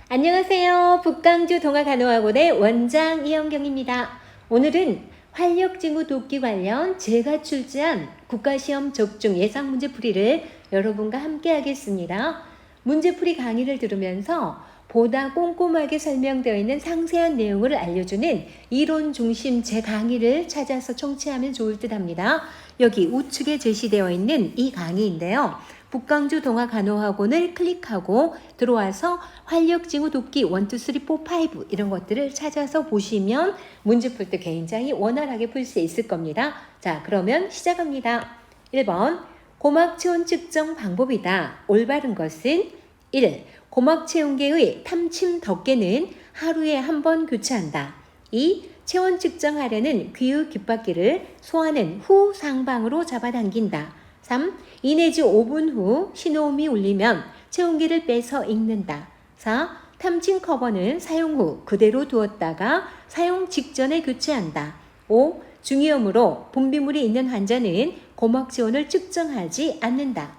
안녕하세요. 북강주 동아간호학원의 원장 이영경입니다. 오늘은 활력증후 돕기 관련 제가 출제한 국가시험 적중 예상 문제풀이를 여러분과 함께 하겠습니다. 문제풀이 강의를 들으면서 보다 꼼꼼하게 설명되어 있는 상세한 내용을 알려주는 이론 중심 제 강의를 찾아서 청취하면 좋을 듯 합니다. 여기 우측에 제시되어 있는 이 강의인데요. 북강주 동아간호학원을 클릭하고 들어와서 활력증후 돕기 1, 2, 3, 4, 5 이런 것들을 찾아서 보시면 문제 풀 때 굉장히 원활하게 풀 수 있을 겁니다. 자, 그러면 시작합니다. 1번 고막체온 측정 방법이다. 올바른 것은 1. 고막체온계의 탐침 덮개는 하루에 한 번 교체한다. 2. 체온 측정하려는 귀의 귓바퀴를 소화는 후 상방으로 잡아당긴다. 3. 2 내지 5분 후 신호음이 울리면 체온계를 빼서 읽는다. 4. 탐침 커버는 사용 후 그대로 두었다가 사용 직전에 교체한다. 5. 중이염으로 분비물이 있는 환자는 고막체온을 측정하지 않는다.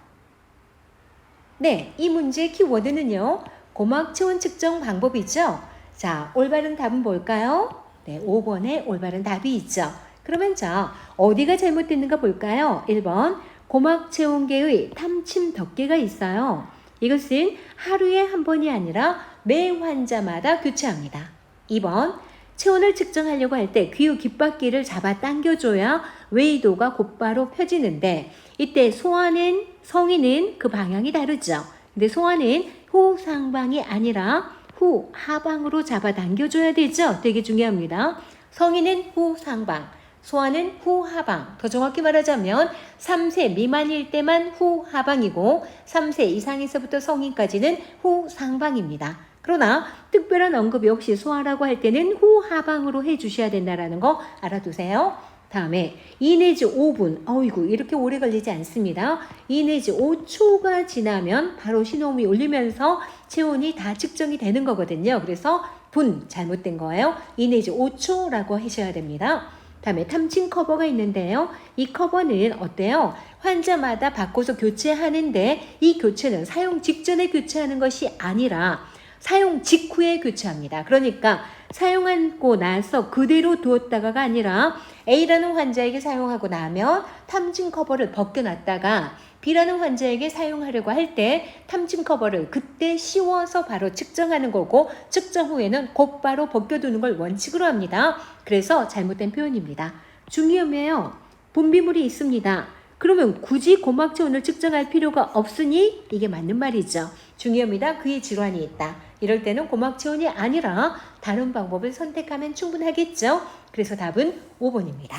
네, 이 문제의 키워드는요. 고막체온 측정 방법이죠. 자, 올바른 답은 뭘까요? 네, 5번에 올바른 답이 있죠. 그러면 자, 어디가 잘못됐는가 볼까요? 1번 고막체온계의 탐침 덮개가 있어요. 이것은 하루에 한 번이 아니라 매 환자마다 교체합니다. 2번 체온을 측정하려고 할 때 귀의 귓바퀴를 잡아 당겨줘야 웨이도가 곧바로 펴지는데 이때 성인은 그 방향이 다르죠. 근데 소아는 후 상방이 아니라 후 하방으로 잡아 당겨줘야 되죠. 되게 중요합니다. 성인은 후 상방, 소아는 후 하방. 더 정확히 말하자면 3세 미만일 때만 후 하방이고 3세 이상에서부터 성인까지는 후 상방입니다. 그러나 특별한 언급이 없이 소아라고 할 때는 후 하방으로 해주셔야 된다는 거 알아두세요. 다음에 2 내지 5분, 어이구 이렇게 오래 걸리지 않습니다. 2 내지 5초가 지나면 바로 신호음이 울리면서 체온이 다 측정이 되는 거거든요. 그래서 분 잘못된 거예요. 2 내지 5초라고 하셔야 됩니다. 다음에 탐침 커버가 있는데요. 이 커버는 어때요? 환자마다 바꿔서 교체하는데 이 교체는 사용 직전에 교체하는 것이 아니라 사용 직후에 교체합니다. 그러니까 사용하고 나서 그대로 두었다가가 아니라 A라는 환자에게 사용하고 나면 탐침 커버를 벗겨놨다가 B라는 환자에게 사용하려고 할 때 탐침 커버를 그때 씌워서 바로 측정하는 거고 측정 후에는 곧바로 벗겨두는 걸 원칙으로 합니다. 그래서 잘못된 표현입니다. 중이염이에요. 분비물이 있습니다. 그러면 굳이 고막체온을 측정할 필요가 없으니 이게 맞는 말이죠. 중이염이다. 그의 질환이 있다. 이럴 때는 고막체온이 아니라 다른 방법을 선택하면 충분하겠죠. 그래서 답은 5번입니다.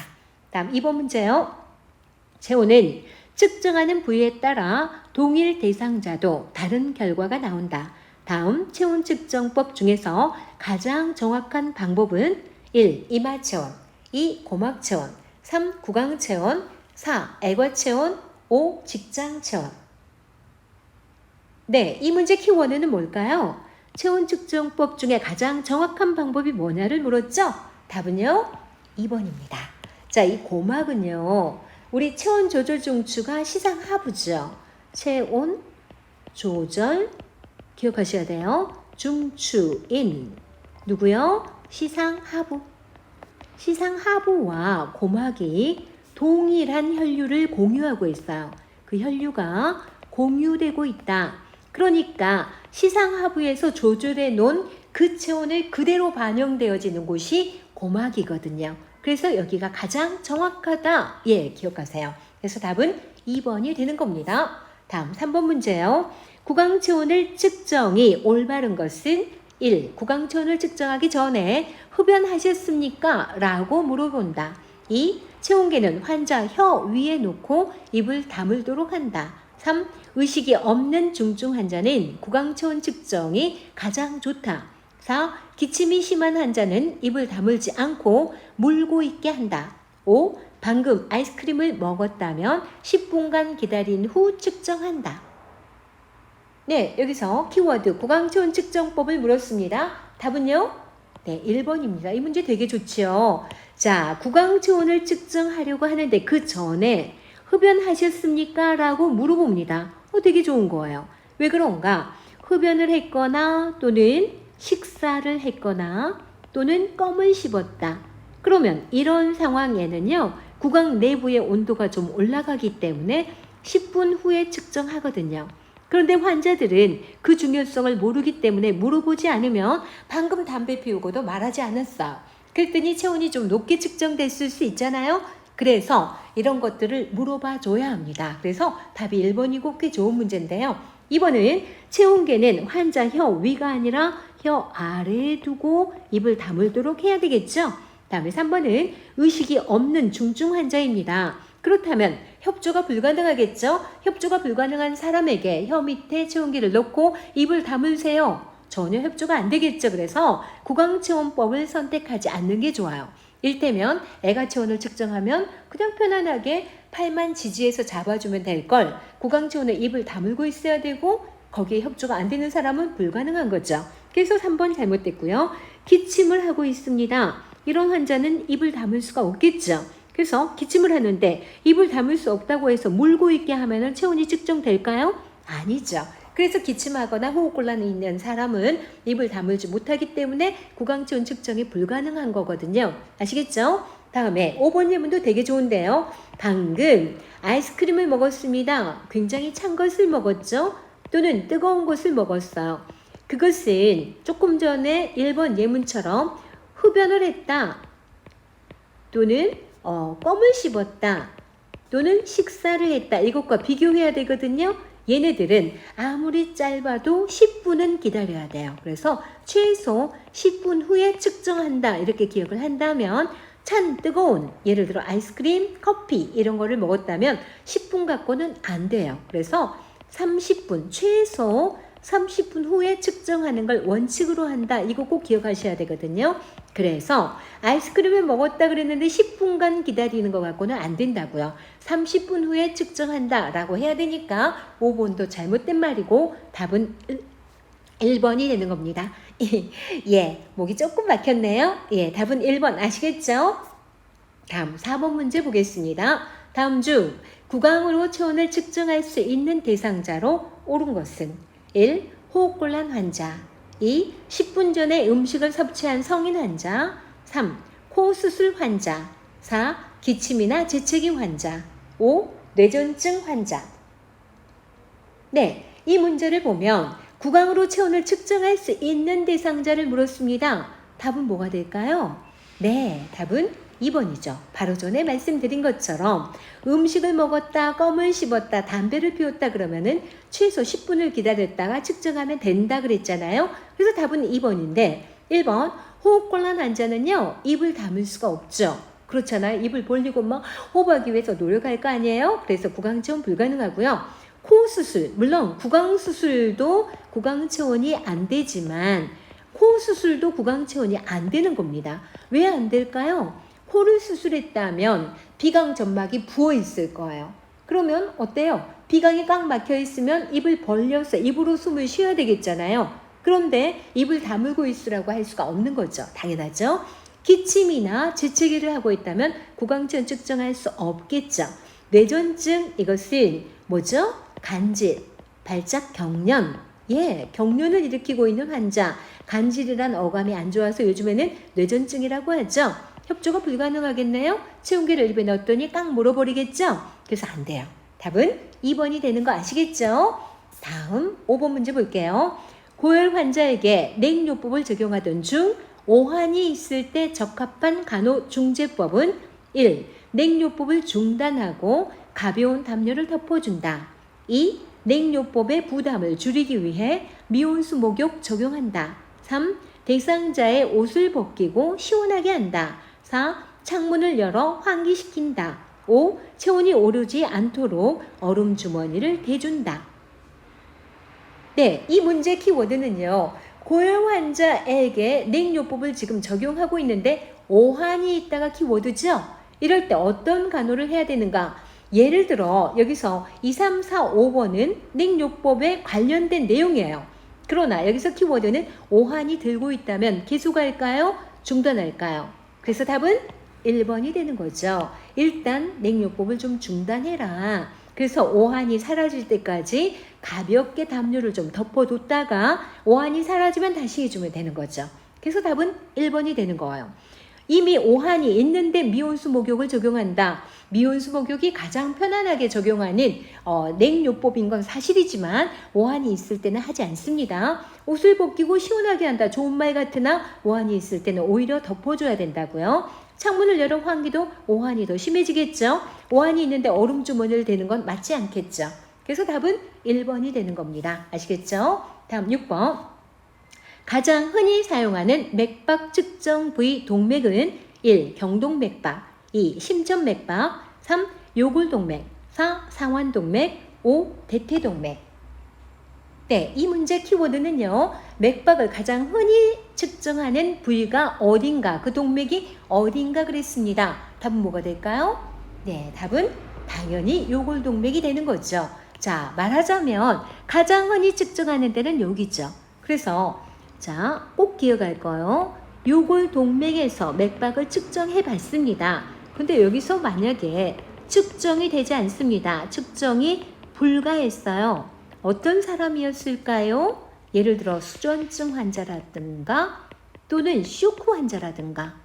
다음 2번 문제요. 체온은 측정하는 부위에 따라 동일 대상자도 다른 결과가 나온다. 다음 체온 측정법 중에서 가장 정확한 방법은 1. 이마체온, 2. 고막체온, 3. 구강체온, 4. 애과체온, 5. 직장체온. 네, 이 문제 키워드는 뭘까요? 체온 측정법 중에 가장 정확한 방법이 뭐냐를 물었죠? 답은요? 2번입니다. 자, 이 고막은요. 우리 체온 조절 중추가 시상 하부죠. 체온 조절 기억하셔야 돼요. 중추인 누구요? 시상 하부. 시상 하부와 고막이 동일한 혈류를 공유하고 있어요. 그 혈류가 공유되고 있다. 그러니까 시상하부에서 조절해 놓은 그 체온을 그대로 반영되어지는 곳이 고막이거든요. 그래서 여기가 가장 정확하다. 예, 기억하세요. 그래서 답은 2번이 되는 겁니다. 다음 3번 문제요. 구강체온을 측정이 올바른 것은 1. 구강체온을 측정하기 전에 흡연하셨습니까? 라고 물어본다. 2. 체온계는 환자 혀 위에 놓고 입을 다물도록 한다. 3. 의식이 없는 중증 환자는 구강체온 측정이 가장 좋다. 4. 기침이 심한 환자는 입을 다물지 않고 물고 있게 한다. 5. 방금 아이스크림을 먹었다면 10분간 기다린 후 측정한다. 네, 여기서 키워드 구강체온 측정법을 물었습니다. 답은요? 네, 1번입니다. 이 문제 되게 좋죠. 자, 구강체온을 측정하려고 하는데 그 전에 흡연하셨습니까? 라고 물어봅니다. 되게 좋은 거예요. 왜 그런가? 흡연을 했거나 또는 식사를 했거나 또는 껌을 씹었다. 그러면 이런 상황에는요, 구강 내부의 온도가 좀 올라가기 때문에 10분 후에 측정하거든요. 그런데 환자들은 그 중요성을 모르기 때문에 물어보지 않으면 방금 담배 피우고도 말하지 않았어요. 그랬더니 체온이 좀 높게 측정됐을 수 있잖아요. 그래서 이런 것들을 물어봐 줘야 합니다. 그래서 답이 1번이고 꽤 좋은 문제인데요. 2번은 체온계는 환자 혀 위가 아니라 혀 아래에 두고 입을 다물도록 해야 되겠죠. 다음에 3번은 의식이 없는 중증 환자입니다. 그렇다면 협조가 불가능하겠죠? 협조가 불가능한 사람에게 혀 밑에 체온계를 넣고 입을 다물세요. 전혀 협조가 안 되겠죠. 그래서 구강체온법을 선택하지 않는 게 좋아요. 일테면 애가 체온을 측정하면 그냥 편안하게 팔만 지지해서 잡아주면 될 걸 구강체온에 입을 다물고 있어야 되고 거기에 협조가 안 되는 사람은 불가능한 거죠. 그래서 3번 잘못됐고요. 기침을 하고 있습니다. 이런 환자는 입을 다물 수가 없겠죠. 그래서 기침을 하는데 입을 다물 수 없다고 해서 물고 있게 하면 체온이 측정될까요? 아니죠. 그래서 기침하거나 호흡곤란이 있는 사람은 입을 다물지 못하기 때문에 구강체온 측정이 불가능한 거거든요. 아시겠죠? 다음에 5번 예문도 되게 좋은데요. 방금 아이스크림을 먹었습니다. 굉장히 찬 것을 먹었죠? 또는 뜨거운 것을 먹었어요. 그것은 조금 전에 1번 예문처럼 흡연을 했다. 또는 껌을 씹었다. 또는 식사를 했다. 이것과 비교해야 되거든요. 얘네들은 아무리 짧아도 10분은 기다려야 돼요. 그래서 최소 10분 후에 측정한다. 이렇게 기억을 한다면 찬 뜨거운 예를 들어 아이스크림, 커피 이런 거를 먹었다면 10분 갖고는 안 돼요. 그래서 30분 최소 30분 후에 측정하는 걸 원칙으로 한다. 이거 꼭 기억하셔야 되거든요. 그래서 아이스크림을 먹었다 그랬는데 10분간 기다리는 것 갖고는 안 된다고요. 30분 후에 측정한다 라고 해야 되니까 5번도 잘못된 말이고 답은 1번이 되는 겁니다. 예, 목이 조금 막혔네요. 예, 답은 1번 아시겠죠? 다음 4번 문제 보겠습니다. 다음 중 구강으로 체온을 측정할 수 있는 대상자로 옳은 것은 1. 호흡곤란 환자 2. 10분 전에 음식을 섭취한 성인 환자 3. 코 수술 환자 4. 기침이나 재채기 환자 5. 뇌전증 환자. 네, 이 문제를 보면 구강으로 체온을 측정할 수 있는 대상자를 물었습니다. 답은 뭐가 될까요? 네, 답은 2번이죠. 바로 전에 말씀드린 것처럼 음식을 먹었다, 껌을 씹었다, 담배를 피웠다 그러면은 최소 10분을 기다렸다가 측정하면 된다 그랬잖아요. 그래서 답은 2번인데 1번 호흡곤란 환자는요. 입을 다물 수가 없죠. 그렇잖아요. 입을 벌리고 막 호흡하기 위해서 노력할 거 아니에요. 그래서 구강체온 불가능하고요. 코 수술, 물론 구강수술도 구강체온이 안 되지만 코 수술도 구강체온이 안 되는 겁니다. 왜 안 될까요? 코를 수술했다면 비강 점막이 부어 있을 거예요. 그러면 어때요? 비강이 꽉 막혀 있으면 입을 벌려서 입으로 숨을 쉬어야 되겠잖아요. 그런데 입을 다물고 있으라고 할 수가 없는 거죠. 당연하죠. 기침이나 재채기를 하고 있다면 구강체온 측정할 수 없겠죠. 뇌전증 이것은 뭐죠? 간질, 발작 경련. 예, 경련을 일으키고 있는 환자. 간질이란 어감이 안 좋아서 요즘에는 뇌전증이라고 하죠. 협조가 불가능하겠네요. 체온계를 입에 넣었더니 깡 물어버리겠죠. 그래서 안 돼요. 답은 2번이 되는 거 아시겠죠? 다음 5번 문제 볼게요. 고열 환자에게 냉요법을 적용하던 중 오한이 있을 때 적합한 간호중재법은 1. 냉요법을 중단하고 가벼운 담요를 덮어준다. 2. 냉요법의 부담을 줄이기 위해 미온수 목욕 적용한다. 3. 대상자의 옷을 벗기고 시원하게 한다. 4. 창문을 열어 환기시킨다. 5. 체온이 오르지 않도록 얼음 주머니를 대준다. 네, 이 문제 키워드는요. 고열 환자에게 냉요법을 지금 적용하고 있는데 오한이 있다가 키워드죠. 이럴 때 어떤 간호를 해야 되는가? 예를 들어 여기서 2, 3, 4, 5번은 냉요법에 관련된 내용이에요. 그러나 여기서 키워드는 오한이 들고 있다면 계속할까요? 중단할까요? 그래서 답은 1번이 되는 거죠. 일단 냉요법을 좀 중단해라. 그래서 오한이 사라질 때까지 가볍게 담요를 좀 덮어뒀다가 오한이 사라지면 다시 해주면 되는 거죠. 그래서 답은 1번이 되는 거예요. 이미 오한이 있는데 미온수 목욕을 적용한다. 미온수 목욕이 가장 편안하게 적용하는 냉요법인 건 사실이지만 오한이 있을 때는 하지 않습니다. 옷을 벗기고 시원하게 한다. 좋은 말 같으나 오한이 있을 때는 오히려 덮어줘야 된다고요. 창문을 열어 환기도 오한이 더 심해지겠죠. 오한이 있는데 얼음 주머니를 대는 건 맞지 않겠죠. 그래서 답은 1번이 되는 겁니다. 아시겠죠? 다음 6번. 가장 흔히 사용하는 맥박 측정 부위 동맥은 1. 경동맥박, 2. 심전맥박, 3. 요골동맥, 4. 상완동맥, 5. 대퇴동맥. 네, 이 문제 키워드는요. 맥박을 가장 흔히 측정하는 부위가 어딘가, 그 동맥이 어딘가 그랬습니다. 답은 뭐가 될까요? 네, 답은 당연히 요골동맥이 되는 거죠. 자, 말하자면 가장 흔히 측정하는 데는 여기죠. 그래서 자, 꼭 기억할 거요. 요골동맥에서 맥박을 측정해 봤습니다. 근데 여기서 만약에 측정이 되지 않습니다. 측정이 불가했어요. 어떤 사람이었을까요? 예를 들어 수전증 환자라든가 또는 쇼크 환자라든가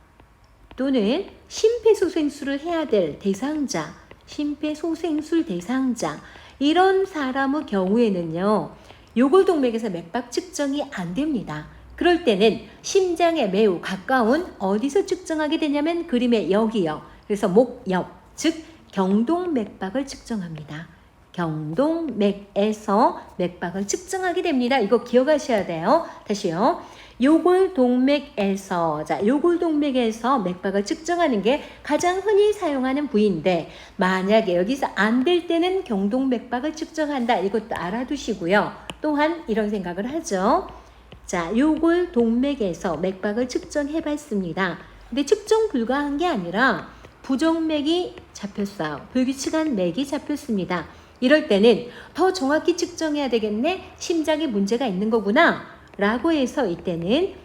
또는 심폐소생술을 해야 될 대상자, 심폐소생술 대상자 이런 사람의 경우에는요. 요골동맥에서 맥박 측정이 안 됩니다. 그럴 때는 심장에 매우 가까운 어디서 측정하게 되냐면 그림의 여기요. 그래서 목 옆, 즉 경동맥박을 측정합니다. 경동맥에서 맥박을 측정하게 됩니다. 이거 기억하셔야 돼요. 다시요. 요골동맥에서 요골동맥에서 맥박을 측정하는 게 가장 흔히 사용하는 부위인데 만약에 여기서 안 될 때는 경동맥박을 측정한다. 이것도 알아두시고요. 또한 이런 생각을 하죠. 자, 요골동맥에서 맥박을 측정해 봤습니다. 근데 측정 불가한 게 아니라 부정맥이 잡혔어요. 불규칙한 맥이 잡혔습니다. 이럴 때는 더 정확히 측정해야 되겠네. 심장에 문제가 있는 거구나. 라고 해서 이때는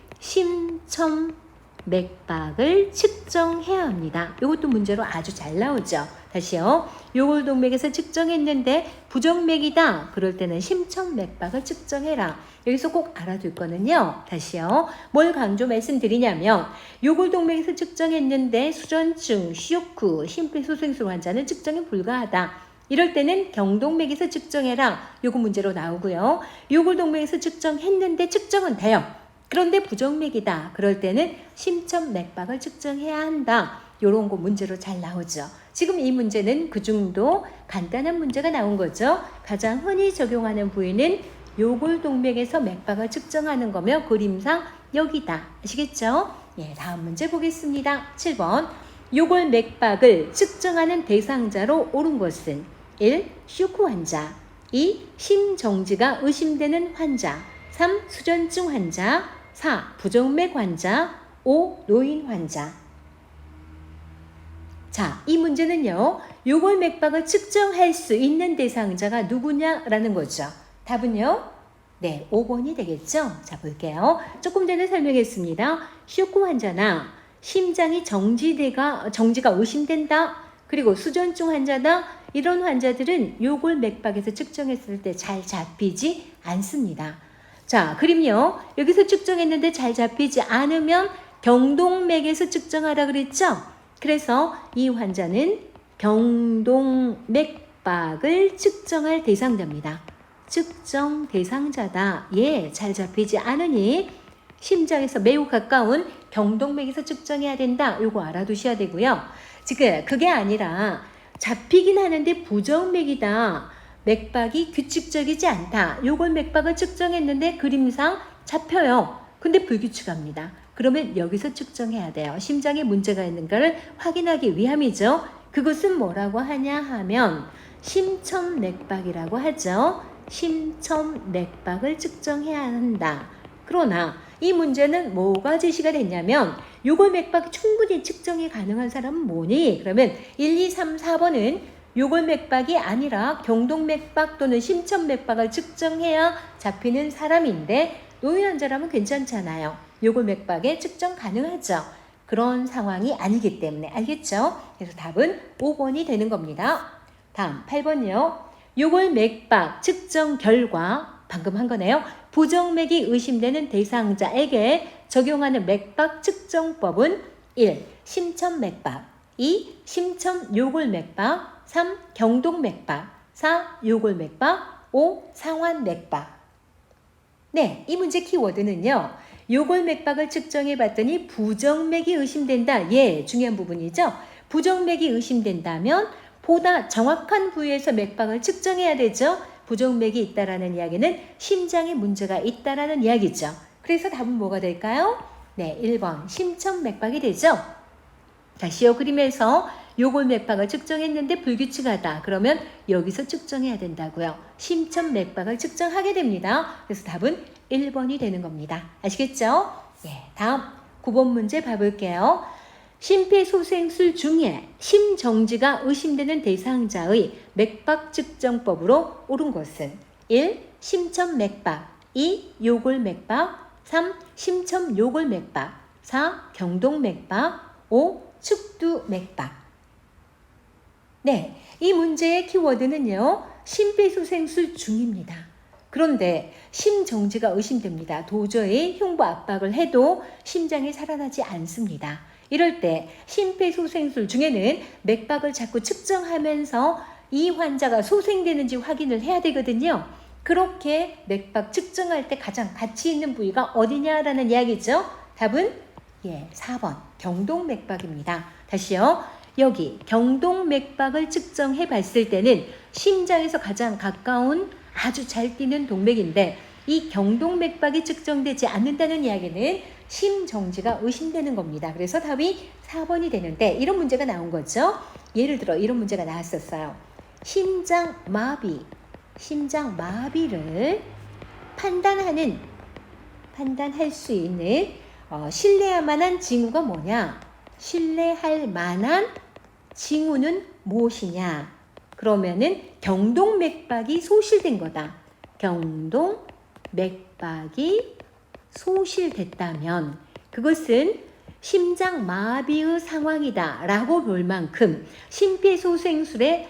심천맥박을 측정해야 합니다. 이것도 문제로 아주 잘 나오죠. 다시요. 요골동맥에서 측정했는데 부정맥이다. 그럴 때는 심천맥박을 측정해라. 여기서 꼭 알아둘 거는요. 다시요. 뭘 강조 말씀드리냐면 요골동맥에서 측정했는데 수전증, 쇼크, 심폐소생술 환자는 측정이 불가하다. 이럴 때는 경동맥에서 측정해라. 요거 문제로 나오고요. 요골동맥에서 측정했는데 측정은 돼요. 그런데 부정맥이다. 그럴 때는 심천맥박을 측정해야 한다. 요런 거 문제로 잘 나오죠. 지금 이 문제는 그중도 간단한 문제가 나온 거죠. 가장 흔히 적용하는 부위는 요골동맥에서 맥박을 측정하는 거며 그림상 여기다. 아시겠죠? 예, 다음 문제 보겠습니다. 7번. 요골맥박을 측정하는 대상자로 옳은 것은 1. 쇼크 환자, 2. 심정지가 의심되는 환자, 3. 수전증 환자, 4. 부정맥 환자, 5. 노인 환자. 자, 이 문제는요. 요골맥박을 측정할 수 있는 대상자가 누구냐라는 거죠. 답은요. 네, 5번이 되겠죠. 자, 볼게요. 조금 전에 설명했습니다. 쇼크 환자나 심장이 정지가 의심된다. 그리고 수전증 환자다. 이런 환자들은 요골맥박에서 측정했을 때 잘 잡히지 않습니다. 자, 그림요. 여기서 측정했는데 잘 잡히지 않으면 경동맥에서 측정하라 그랬죠. 그래서 이 환자는 경동맥박을 측정할 대상자입니다. 측정 대상자다. 예, 잘 잡히지 않으니 심장에서 매우 가까운 경동맥에서 측정해야 된다. 요거 알아두셔야 되고요. 지금 그게 아니라 잡히긴 하는데 부정맥이다. 맥박이 규칙적이지 않다. 요걸 맥박을 측정했는데 그림상 잡혀요. 근데 불규칙합니다. 그러면 여기서 측정해야 돼요. 심장에 문제가 있는가를 확인하기 위함이죠. 그것은 뭐라고 하냐 하면 심천맥박이라고 하죠. 심천맥박을 측정해야 한다. 그러나 이 문제는 뭐가 제시가 됐냐면 요골맥박 충분히 측정이 가능한 사람은 뭐니? 그러면 1, 2, 3, 4번은 요골맥박이 아니라 경동맥박 또는 심천맥박을 측정해야 잡히는 사람인데 노인 환자라면 괜찮잖아요. 요골맥박에 측정 가능하죠. 그런 상황이 아니기 때문에 알겠죠? 그래서 답은 5번이 되는 겁니다. 다음 8번이요. 요골 맥박 측정 결과 방금 한 거네요. 부정맥이 의심되는 대상자에게 적용하는 맥박 측정법은 1. 심천맥박 2. 심천요골맥박 3. 경동맥박 4. 요골맥박 5. 상환맥박. 네, 이 문제 키워드는요. 요골맥박을 측정해 봤더니 부정맥이 의심된다. 예, 중요한 부분이죠. 부정맥이 의심된다면 보다 정확한 부위에서 맥박을 측정해야 되죠. 부정맥이 있다라는 이야기는 심장에 문제가 있다라는 이야기죠. 그래서 답은 뭐가 될까요? 네, 1번 심천맥박이 되죠. 다시요. 그림에서 요골맥박을 측정했는데 불규칙하다. 그러면 여기서 측정해야 된다고요. 심천맥박을 측정하게 됩니다. 그래서 답은 1번이 되는 겁니다. 아시겠죠? 예, 다음 9번 문제 봐볼게요. 심폐소생술 중에 심정지가 의심되는 대상자의 맥박 측정법으로 옳은 것은 1. 심천맥박 2. 요골맥박 3. 심천요골맥박 4. 경동맥박 5. 측두맥박. 네, 이 문제의 키워드는요. 심폐소생술 중입니다. 그런데 심정지가 의심됩니다. 도저히 흉부 압박을 해도 심장이 살아나지 않습니다. 이럴 때 심폐소생술 중에는 맥박을 자꾸 측정하면서 이 환자가 소생되는지 확인을 해야 되거든요. 그렇게 맥박 측정할 때 가장 가치 있는 부위가 어디냐라는 이야기죠. 답은 4번 경동맥박입니다. 다시요. 여기 경동맥박을 측정해 봤을 때는 심장에서 가장 가까운 아주 잘 뛰는 동맥인데 이 경동맥박이 측정되지 않는다는 이야기는 심정지가 의심되는 겁니다. 그래서 답이 4번이 되는데 이런 문제가 나온 거죠. 예를 들어 이런 문제가 나왔었어요. 심장마비를 판단할 수 있는 신뢰할 만한 징후가 뭐냐? 신뢰할 만한 징후는 무엇이냐? 그러면은 경동맥박이 소실된 거다. 경동맥박이 소실됐다면 그것은 심장마비의 상황이다 라고 볼 만큼 심폐소생술에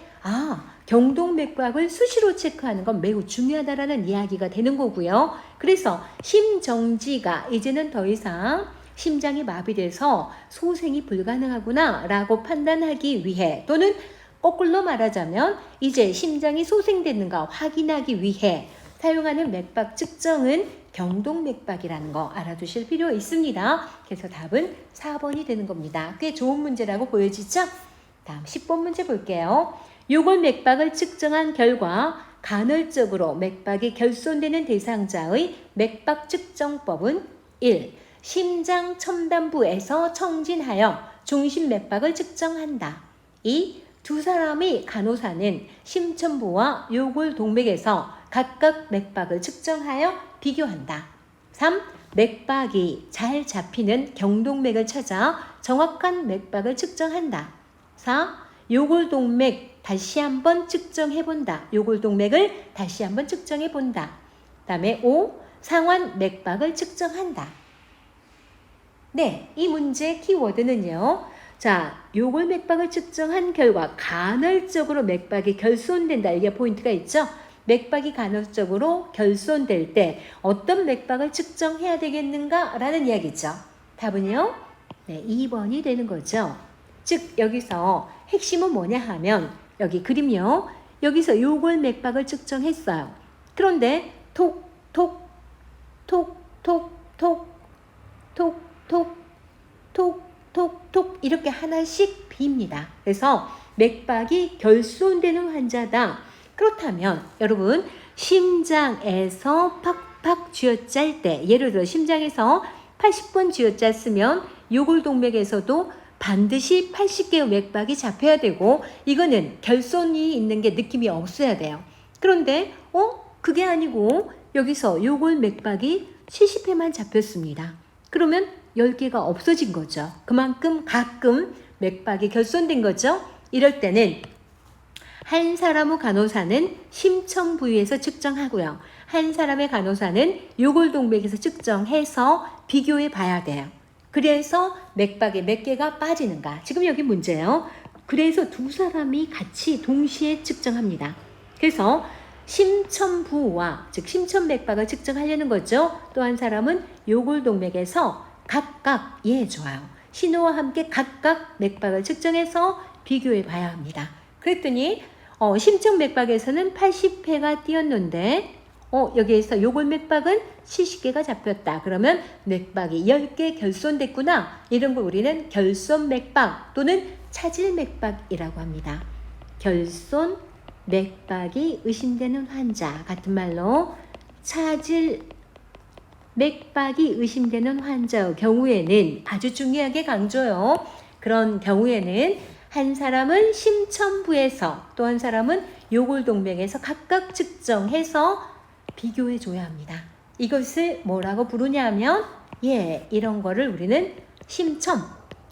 경동맥박을 수시로 체크하는 건 매우 중요하다라는 이야기가 되는 거고요. 그래서 심정지가 이제는 더 이상 심장이 마비돼서 소생이 불가능하구나 라고 판단하기 위해 또는 거꾸로 말하자면 이제 심장이 소생됐는가 확인하기 위해 사용하는 맥박 측정은 경동맥박이라는 거 알아두실 필요 있습니다. 그래서 답은 4번이 되는 겁니다. 꽤 좋은 문제라고 보여지죠? 다음 10번 문제 볼게요. 요골맥박을 측정한 결과 간헐적으로 맥박이 결손되는 대상자의 맥박 측정법은 1. 심장 첨단부에서 청진하여 중심 맥박을 측정한다. 2. 두 사람이 간호사는 심천부와 요골동맥에서 각각 맥박을 측정하여 비교한다. 3. 맥박이 잘 잡히는 경동맥을 찾아 정확한 맥박을 측정한다. 4. 요골동맥 다시 한번 측정해본다. 요골동맥을 다시 한번 측정해본다. 그 다음에 5. 상완 맥박을 측정한다. 네, 이 문제 키워드는요. 자, 요골맥박을 측정한 결과 간헐적으로 맥박이 결손된다. 이게 포인트가 있죠. 맥박이 간헐적으로 결손될 때 어떤 맥박을 측정해야 되겠는가? 라는 이야기죠. 답은요. 네, 2번이 되는 거죠. 즉 여기서 핵심은 뭐냐 하면 여기 그림요. 여기서 요골맥박을 측정했어요. 그런데 톡 이렇게 하나씩 빕니다. 그래서 맥박이 결손되는 환자다. 그렇다면 여러분 심장에서 팍팍 쥐어짤 때 예를 들어 심장에서 80번 쥐어짰으면 요골동맥에서도 반드시 80개의 맥박이 잡혀야 되고 이거는 결손이 있는 게 느낌이 없어야 돼요. 그런데 그게 아니고 여기서 요골맥박이 70회만 잡혔습니다. 그러면 10개가 없어진 거죠. 그만큼 가끔 맥박이 결손된 거죠. 이럴 때는 한 사람의 간호사는 심청 부위에서 측정하고요. 한 사람의 간호사는 요골동맥에서 측정해서 비교해 봐야 돼요. 그래서 맥박에 몇 개가 빠지는가. 지금 여기 문제예요. 그래서 두 사람이 같이 동시에 측정합니다. 그래서 심천부와 즉 심천맥박을 측정하려는 거죠. 또 한 사람은 요골동맥에서 각각 좋아요. 신호와 함께 각각 맥박을 측정해서 비교해 봐야 합니다. 그랬더니 심천맥박에서는 80회가 뛰었는데 여기에서 요골맥박은 70개가 잡혔다. 그러면 맥박이 10개 결손됐구나. 이런 걸 우리는 결손맥박 또는 차질맥박이라고 합니다. 결손맥박이 의심되는 환자, 같은 말로 차질맥박이 의심되는 환자의 경우에는 아주 중요하게 강조요. 그런 경우에는 한 사람은 심천부에서 또 한 사람은 요골동맥에서 각각 측정해서 비교해 줘야 합니다. 이것을 뭐라고 부르냐 하면 이런 거를 우리는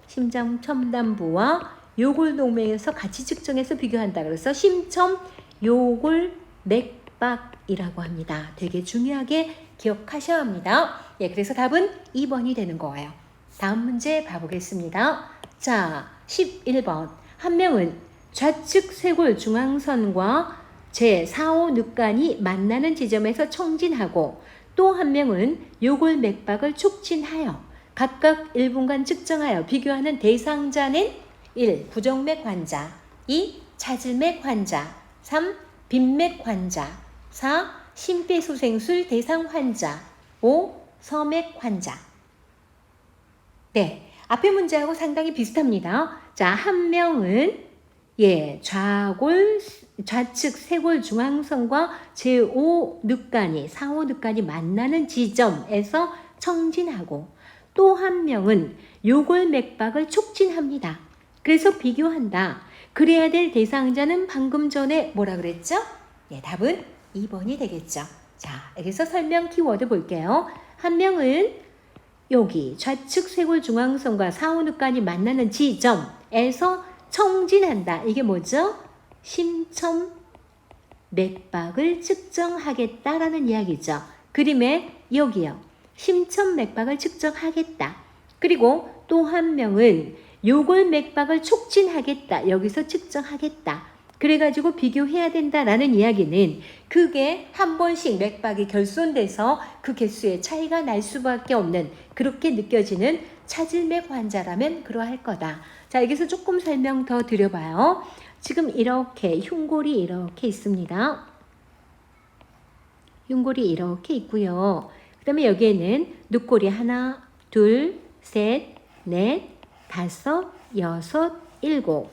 심장첨단부와 요골동맥에서 같이 측정해서 비교한다. 그래서 심첨요골맥박이라고 합니다. 되게 중요하게 기억하셔야 합니다. 그래서 답은 2번이 되는 거예요. 다음 문제 봐보겠습니다. 자, 11번. 한 명은 좌측 쇄골 중앙선과 제4호 늑간이 만나는 지점에서 청진하고 또 한 명은 요골맥박을 촉진하여 각각 1분간 측정하여 비교하는 대상자는 1. 부정맥 환자 2. 차질맥 환자 3. 빈맥 환자 4. 심폐소생술 대상 환자 5. 서맥 환자. 네, 앞의 문제하고 상당히 비슷합니다. 자, 한 명은 좌측 쇄골 중앙선과 제5 늑간이 4호 늑간이 만나는 지점에서 청진하고 또 한 명은 요골맥박을 촉진합니다. 그래서 비교한다. 그래야 될 대상자는 방금 전에 뭐라 그랬죠? 답은 2번이 되겠죠. 자, 여기서 설명 키워드 볼게요. 한 명은 여기 좌측 쇄골 중앙선과 4호 늑간이 만나는 지점에서 청진한다. 이게 뭐죠? 심천맥박을 측정하겠다라는 이야기죠. 그림에 여기요. 심천맥박을 측정하겠다. 그리고 또 한 명은 요골맥박을 촉진하겠다. 여기서 측정하겠다. 그래가지고 비교해야 된다라는 이야기는 그게 한 번씩 맥박이 결손돼서 그 개수의 차이가 날 수밖에 없는 그렇게 느껴지는 차질맥 환자라면 그러할 거다. 자, 여기서 조금 설명 더 드려봐요. 지금 이렇게 흉골이 이렇게 있습니다. 흉골이 이렇게 있고요. 그 다음에 여기에는 늑골이 하나, 둘, 셋, 넷, 다섯, 여섯, 일곱,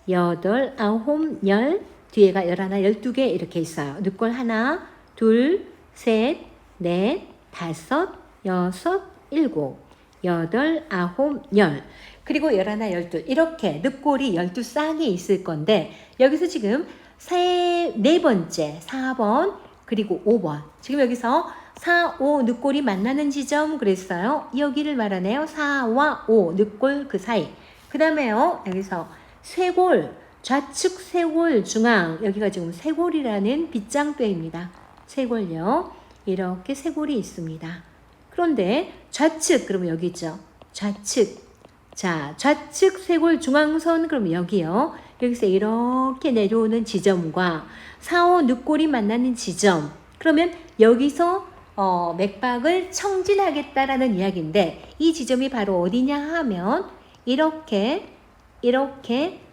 여덟, 아홉, 열, 뒤에가 11, 12개 이렇게 있어요. 늑골 하나, 둘, 셋, 넷, 다섯, 여섯, 일곱, 여덟, 아홉, 열. 그리고 11, 12 이렇게 늑골이 12쌍이 있을 건데 여기서 지금 네 번째 4번 그리고 5번 지금 여기서 4, 5 늑골이 만나는 지점 그랬어요. 여기를 말하네요. 4와 5 늑골 그 사이. 그 다음에요. 여기서 쇄골 좌측 쇄골 중앙 여기가 지금 쇄골이라는 빗장뼈입니다. 쇄골요. 이렇게 쇄골이 있습니다. 그런데 좌측 그러면 여기 있죠. 좌측. 자, 좌측 쇄골 중앙선 그럼 여기요. 여기서 이렇게 내려오는 지점과 4, 5 늑골이 만나는 지점. 그러면 여기서 맥박을 청진하겠다라는 이야기인데 이 지점이 바로 어디냐 하면 이렇게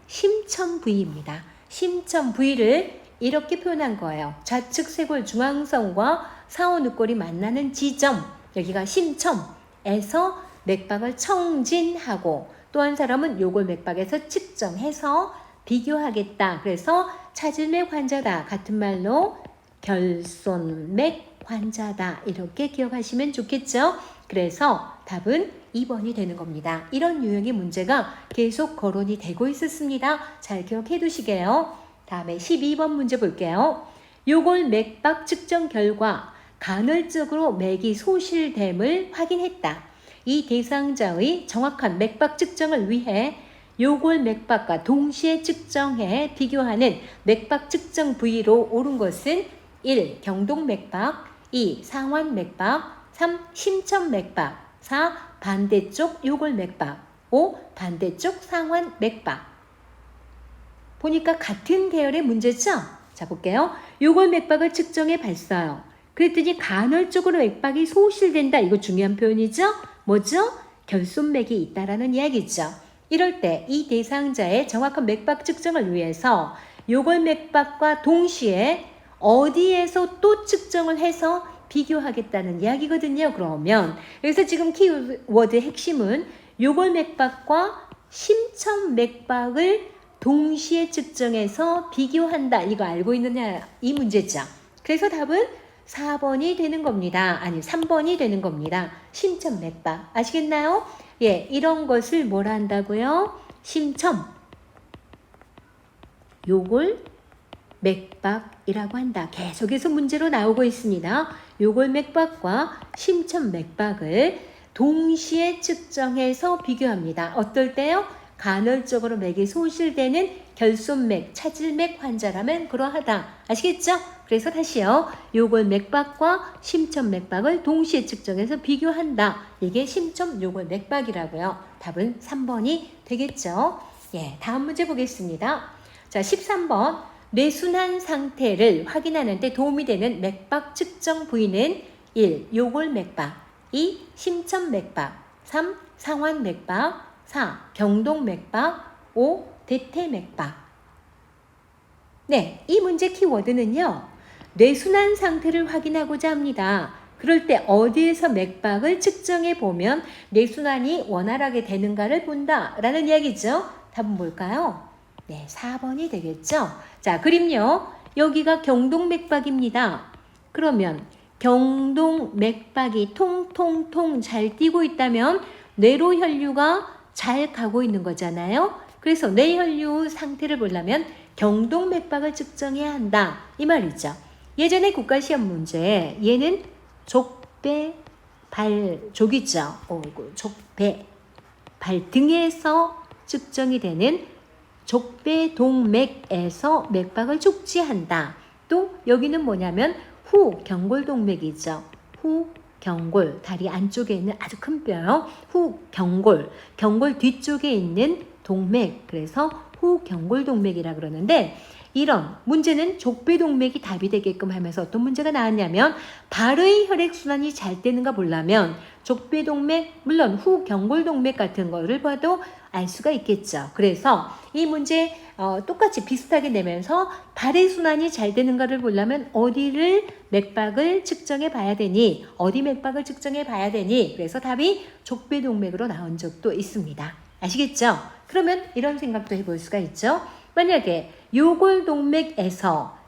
심천 부위입니다. 심천 부위를 이렇게 표현한 거예요. 좌측 쇄골 중앙선과 4, 5 늑골이 만나는 지점. 여기가 심천에서 맥박을 청진하고 또 한 사람은 요골 맥박에서 측정해서 비교하겠다. 그래서 차질맥 환자다. 같은 말로 결손맥 환자다. 이렇게 기억하시면 좋겠죠. 그래서 답은 2번이 되는 겁니다. 이런 유형의 문제가 계속 거론이 되고 있었습니다. 잘 기억해 두시게요. 다음에 12번 문제 볼게요. 요골 맥박 측정 결과 간헐적으로 맥이 소실됨을 확인했다. 이 대상자의 정확한 맥박 측정을 위해 요골 맥박과 동시에 측정해 비교하는 맥박 측정 부위로 옳은 것은 1. 경동 맥박 2. 상완 맥박 3. 심천 맥박 4. 반대쪽 요골 맥박 5. 반대쪽 상완 맥박. 보니까 같은 계열의 문제죠? 자, 볼게요. 요걸 맥박을 측정해 봤어요. 그랬더니 간헐적으로 맥박이 소실된다. 이거 중요한 표현이죠? 뭐죠? 결손맥이 있다라는 이야기죠. 이럴 때 이 대상자의 정확한 맥박 측정을 위해서 요걸 맥박과 동시에 어디에서 또 측정을 해서 비교하겠다는 이야기거든요. 그러면 여기서 지금 키워드 핵심은 요걸 맥박과 심천 맥박을 동시에 측정해서 비교한다. 이거 알고 있느냐? 이 문제죠. 그래서 답은 4번이 되는 겁니다. 아니 3번이 되는 겁니다. 심천 맥박. 아시겠나요? 예, 이런 것을 뭐라 한다고요? 심천. 요걸 맥박이라고 한다. 계속해서 문제로 나오고 있습니다. 요걸 맥박과 심천 맥박을 동시에 측정해서 비교합니다. 어떨 때요? 간헐적으로 맥이 소실되는 결손맥, 차질맥 환자라면 그러하다. 아시겠죠? 그래서 다시요. 요걸 맥박과 심천 맥박을 동시에 측정해서 비교한다. 이게 심천 요걸 맥박이라고요. 답은 3번이 되겠죠? 예, 다음 문제 보겠습니다. 자, 13번. 뇌순환 상태를 확인하는 데 도움이 되는 맥박 측정 부위는 1. 요골 맥박, 2. 심천 맥박, 3. 상완 맥박, 4. 경동 맥박, 5. 대퇴 맥박. 네, 이 문제 키워드는요. 뇌순환 상태를 확인하고자 합니다. 그럴 때 어디에서 맥박을 측정해 보면 뇌순환이 원활하게 되는가를 본다라는 이야기죠. 답은 뭘까요? 네, 4번이 되겠죠. 자, 그림요. 여기가 경동맥박입니다. 그러면 경동맥박이 통통통 잘 뛰고 있다면 뇌로 혈류가 잘 가고 있는 거잖아요. 그래서 뇌혈류 상태를 보려면 경동맥박을 측정해야 한다. 이 말이죠. 예전에 국가시험 문제 얘는 족배 발족이죠. 족배 발등에서 측정이 되는 족배동맥에서 맥박을 축지한다. 또 여기는 뭐냐면 후경골동맥이죠. 후경골, 다리 안쪽에 있는 아주 큰 뼈요. 후경골, 경골 뒤쪽에 있는 동맥, 그래서 후경골동맥이라 그러는데 이런 문제는 족배동맥이 답이 되게끔 하면서 어떤 문제가 나왔냐면 발의 혈액순환이 잘 되는가 보려면 족배동맥, 물론 후경골동맥 같은 거를 봐도 알 수가 있겠죠. 그래서 이 문제 똑같이 비슷하게 내면서 발의 순환이 잘 되는가를 보려면 어디를 맥박을 측정해 봐야 되니, 어디 맥박을 측정해 봐야 되니, 그래서 답이 족배동맥으로 나온 적도 있습니다. 아시겠죠? 그러면 이런 생각도 해볼 수가 있죠. 만약에 요골동맥에서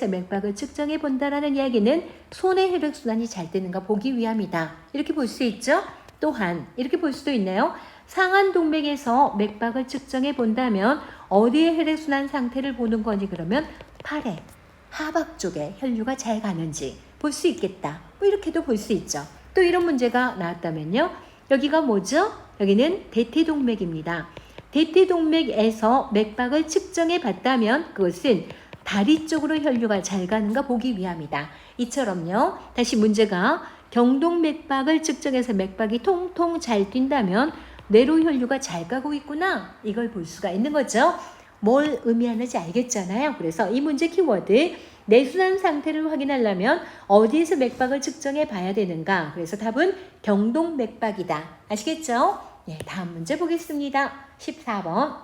맥박을 측정해 본다라는 이야기는 손의 혈액순환이 잘 되는가 보기 위함이다. 이렇게 볼 수 있죠. 또한 이렇게 볼 수도 있나요? 상완동맥에서 맥박을 측정해 본다면 어디의 혈액순환 상태를 보는 거니? 그러면 팔에 하박 쪽에 혈류가 잘 가는지 볼 수 있겠다. 뭐 이렇게도 볼 수 있죠. 또 이런 문제가 나왔다면요. 여기가 뭐죠? 여기는 대퇴동맥입니다. 대퇴동맥에서 맥박을 측정해 봤다면 그것은 다리 쪽으로 혈류가 잘 가는가 보기 위함이다. 이처럼요. 다시 문제가 경동맥박을 측정해서 맥박이 통통 잘 뛴다면 뇌로 혈류가 잘 가고 있구나. 이걸 볼 수가 있는 거죠. 뭘 의미하는지 알겠잖아요. 그래서 이 문제 키워드 뇌순환 상태를 확인하려면 어디에서 맥박을 측정해 봐야 되는가. 그래서 답은 경동맥박이다. 아시겠죠? 예, 다음 문제 보겠습니다. 14번.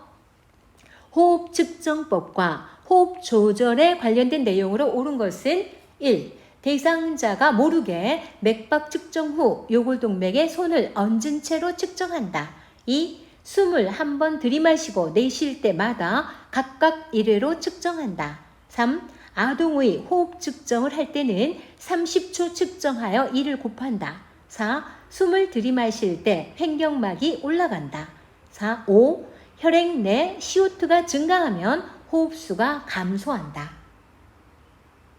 호흡 측정법과 호흡 조절에 관련된 내용으로 옳은 것은 1. 대상자가 모르게 맥박 측정 후 요골동맥에 손을 얹은 채로 측정한다. 2. 숨을 한 번 들이마시고 내쉴 때마다 각각 1회로 측정한다. 3. 아동의 호흡 측정을 할 때는 30초 측정하여 2를 곱한다. 4. 숨을 들이마실 때 횡격막이 올라간다. 5. 혈액 내 CO2가 증가하면 호흡수가 감소한다.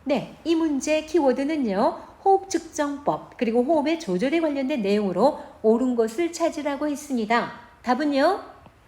네, 이 문제 키워드는요. 호흡 측정법 그리고 호흡의 조절에 관련된 내용으로 옳은 것을 찾으라고 했습니다. 답은요?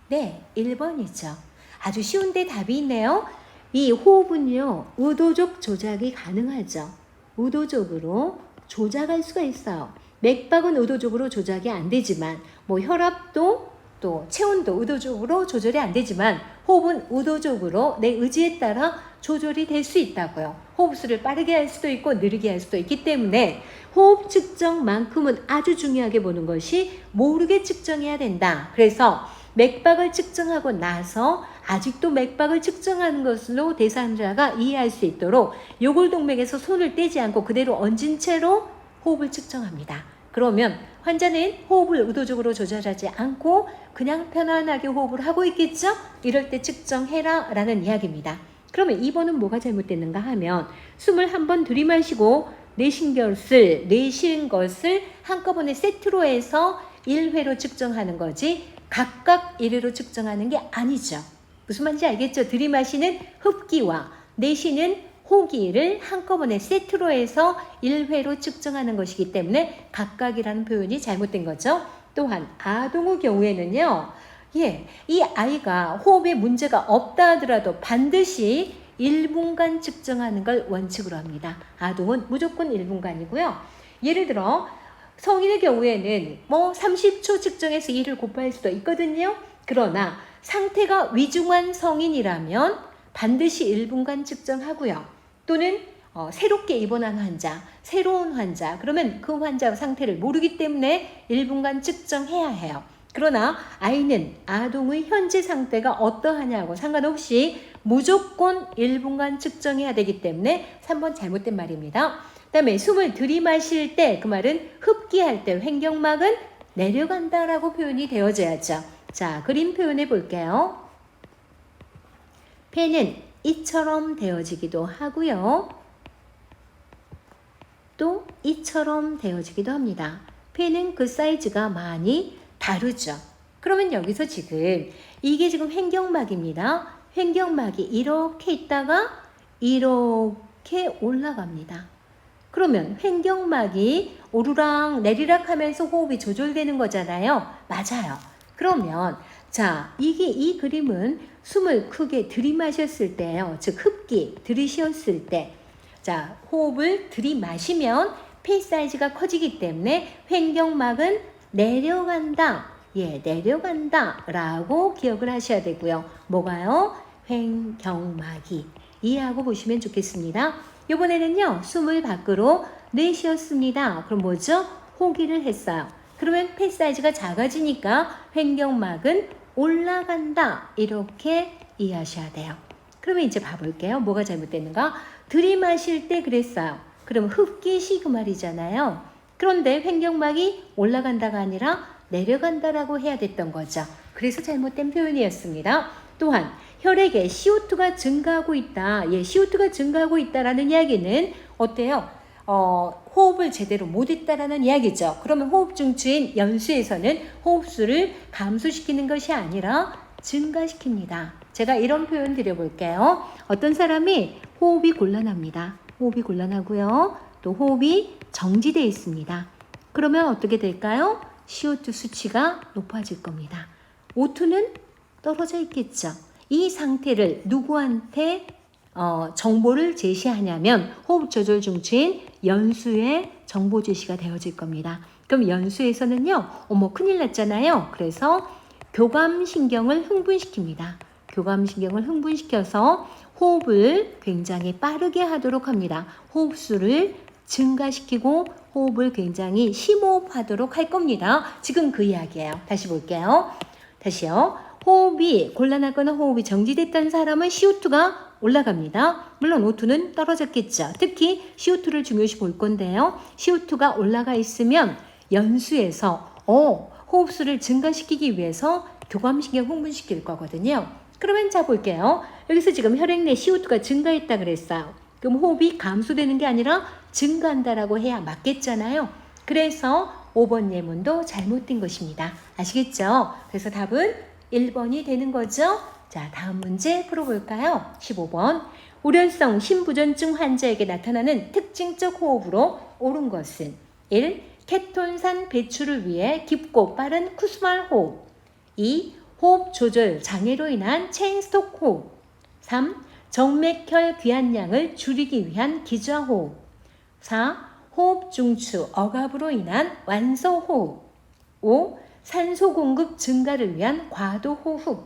네, 1번이죠. 아주 쉬운데 답이 있네요. 이 호흡은요. 의도적 조작이 가능하죠. 의도적으로 조작할 수가 있어요. 맥박은 의도적으로 조작이 안 되지만 뭐 혈압도 또 체온도 의도적으로 조절이 안 되지만 호흡은 의도적으로 내 의지에 따라 조절이 될 수 있다고요. 호흡수를 빠르게 할 수도 있고 느리게 할 수도 있기 때문에 호흡 측정만큼은 아주 중요하게 보는 것이 모르게 측정해야 된다. 그래서 맥박을 측정하고 나서 아직도 맥박을 측정하는 것으로 대상자가 이해할 수 있도록 요골동맥에서 손을 떼지 않고 그대로 얹은 채로 호흡을 측정합니다. 그러면 환자는 호흡을 의도적으로 조절하지 않고 그냥 편안하게 호흡을 하고 있겠죠? 이럴 때 측정해라 라는 이야기입니다. 그러면 2번은 뭐가 잘못됐는가 하면 숨을 한번 들이마시고 내쉬는 것을 한꺼번에 세트로 해서 1회로 측정하는 거지 각각 1회로 측정하는 게 아니죠. 무슨 말인지 알겠죠? 들이마시는 흡기와 내쉬는 호기를 한꺼번에 세트로 해서 1회로 측정하는 것이기 때문에 각각이라는 표현이 잘못된 거죠. 또한 아동의 경우에는요. 이 아이가 호흡에 문제가 없다 하더라도 반드시 1분간 측정하는 걸 원칙으로 합니다. 아동은 무조건 1분간이고요. 예를 들어 성인의 경우에는 30초 측정해서 2를 곱할 수도 있거든요. 그러나 상태가 위중한 성인이라면 반드시 1분간 측정하고요. 또는 새롭게 입원한 환자, 새로운 환자, 그러면 그 환자 상태를 모르기 때문에 1분간 측정해야 해요. 그러나 아동의 현재 상태가 어떠하냐고 상관없이 무조건 1분간 측정해야 되기 때문에 3번 잘못된 말입니다. 그 다음에 숨을 들이마실 때, 그 말은 흡기할 때 횡격막은 내려간다라고 표현이 되어져야죠. 자, 그림 표현해 볼게요. 폐는 이처럼 되어지기도 하고요. 또 이처럼 되어지기도 합니다. 폐는 그 사이즈가 많이 다르죠. 그러면 여기서 지금 이게 지금 횡격막입니다. 횡격막이 이렇게 있다가 이렇게 올라갑니다. 그러면 횡격막이 오르락 내리락 하면서 호흡이 조절되는 거잖아요. 맞아요. 그러면 자, 이 그림은 숨을 크게 들이마셨을 때요. 즉 흡기 들이쉬었을 때 자, 호흡을 들이마시면 폐 사이즈가 커지기 때문에 횡격막은 내려간다. 내려간다 라고 기억을 하셔야 되고요. 뭐가요? 횡격막이. 이해하고 보시면 좋겠습니다. 이번에는요. 숨을 밖으로 내쉬었습니다. 그럼 뭐죠? 호기를 했어요. 그러면 폐 사이즈가 작아지니까 횡격막은 올라간다. 이렇게 이해하셔야 돼요. 그러면 이제 봐볼게요. 뭐가 잘못됐는가? 들이마실 때 그랬어요. 그럼 흡기시 그 말이잖아요. 그런데 횡격막이 올라간다가 아니라 내려간다라고 해야 됐던 거죠. 그래서 잘못된 표현이었습니다. 또한 혈액에 CO2가 증가하고 있다. CO2가 증가하고 있다라는 이야기는 어때요? 호흡을 제대로 못했다라는 이야기죠. 그러면 호흡 중추인 연수에서는 호흡수를 감소시키는 것이 아니라 증가시킵니다. 제가 이런 표현 드려볼게요. 어떤 사람이 호흡이 곤란합니다. 호흡이 곤란하고요. 또 호흡이 정지되어 있습니다. 그러면 어떻게 될까요? CO2 수치가 높아질 겁니다. O2는 떨어져 있겠죠. 이 상태를 누구한테 정보를 제시하냐면 호흡 조절 중추인 연수에 정보 제시가 되어질 겁니다. 그럼 연수에서는요, 큰일 났잖아요. 그래서 교감신경을 흥분시킵니다. 교감신경을 흥분시켜서 호흡을 굉장히 빠르게 하도록 합니다. 호흡수를 증가시키고 호흡을 굉장히 심호흡하도록 할 겁니다. 지금 그 이야기예요. 다시 볼게요. 다시요. 호흡이 곤란하거나 호흡이 정지됐다는 사람은 CO2가 올라갑니다. 물론 O2는 떨어졌겠죠. 특히 CO2를 중요시 볼 건데요. CO2가 올라가 있으면 연수에서 호흡수를 증가시키기 위해서 교감신경 흥분시킬 거거든요. 그러면 자 볼게요. 여기서 지금 혈액 내 CO2가 증가했다 그랬어요. 그럼 호흡이 감소되는 게 아니라 증가한다라고 해야 맞겠잖아요. 그래서 5번 예문도 잘못된 것입니다. 아시겠죠? 그래서 답은 1번이 되는 거죠. 자, 다음 문제 풀어볼까요? 15번. 우련성 심부전증 환자에게 나타나는 특징적 호흡으로 옳은 것은 1. 케톤산 배출을 위해 깊고 빠른 쿠스말 호흡. 2. 호흡 조절 장애로 인한 체인스톡 호흡. 3. 정맥혈 귀환량을 줄이기 위한 기저호흡. 4. 호흡 중추 억압으로 인한 완소호흡. 5. 산소 공급 증가를 위한 과도 호흡.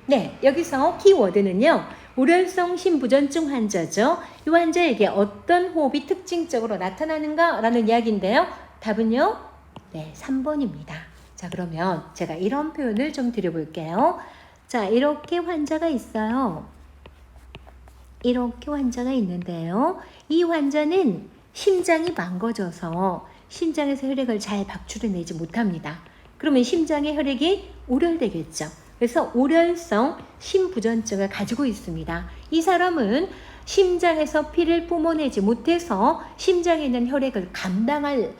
네, 여기서 키워드는요. 우려성 심부전증 환자죠. 이 환자에게 어떤 호흡이 특징적으로 나타나는가라는 이야기인데요. 답은요. 네, 3번입니다. 자, 그러면 제가 이런 표현을 좀 드려볼게요. 자, 이렇게 환자가 있어요. 이렇게 환자가 있는데요. 이 환자는 심장이 망가져서 심장에서 혈액을 잘 박출해내지 못합니다. 그러면 심장의 혈액이 우려되겠죠. 그래서 우려성 심부전증을 가지고 있습니다. 이 사람은 심장에서 피를 뿜어내지 못해서 심장에 있는 혈액을 감당할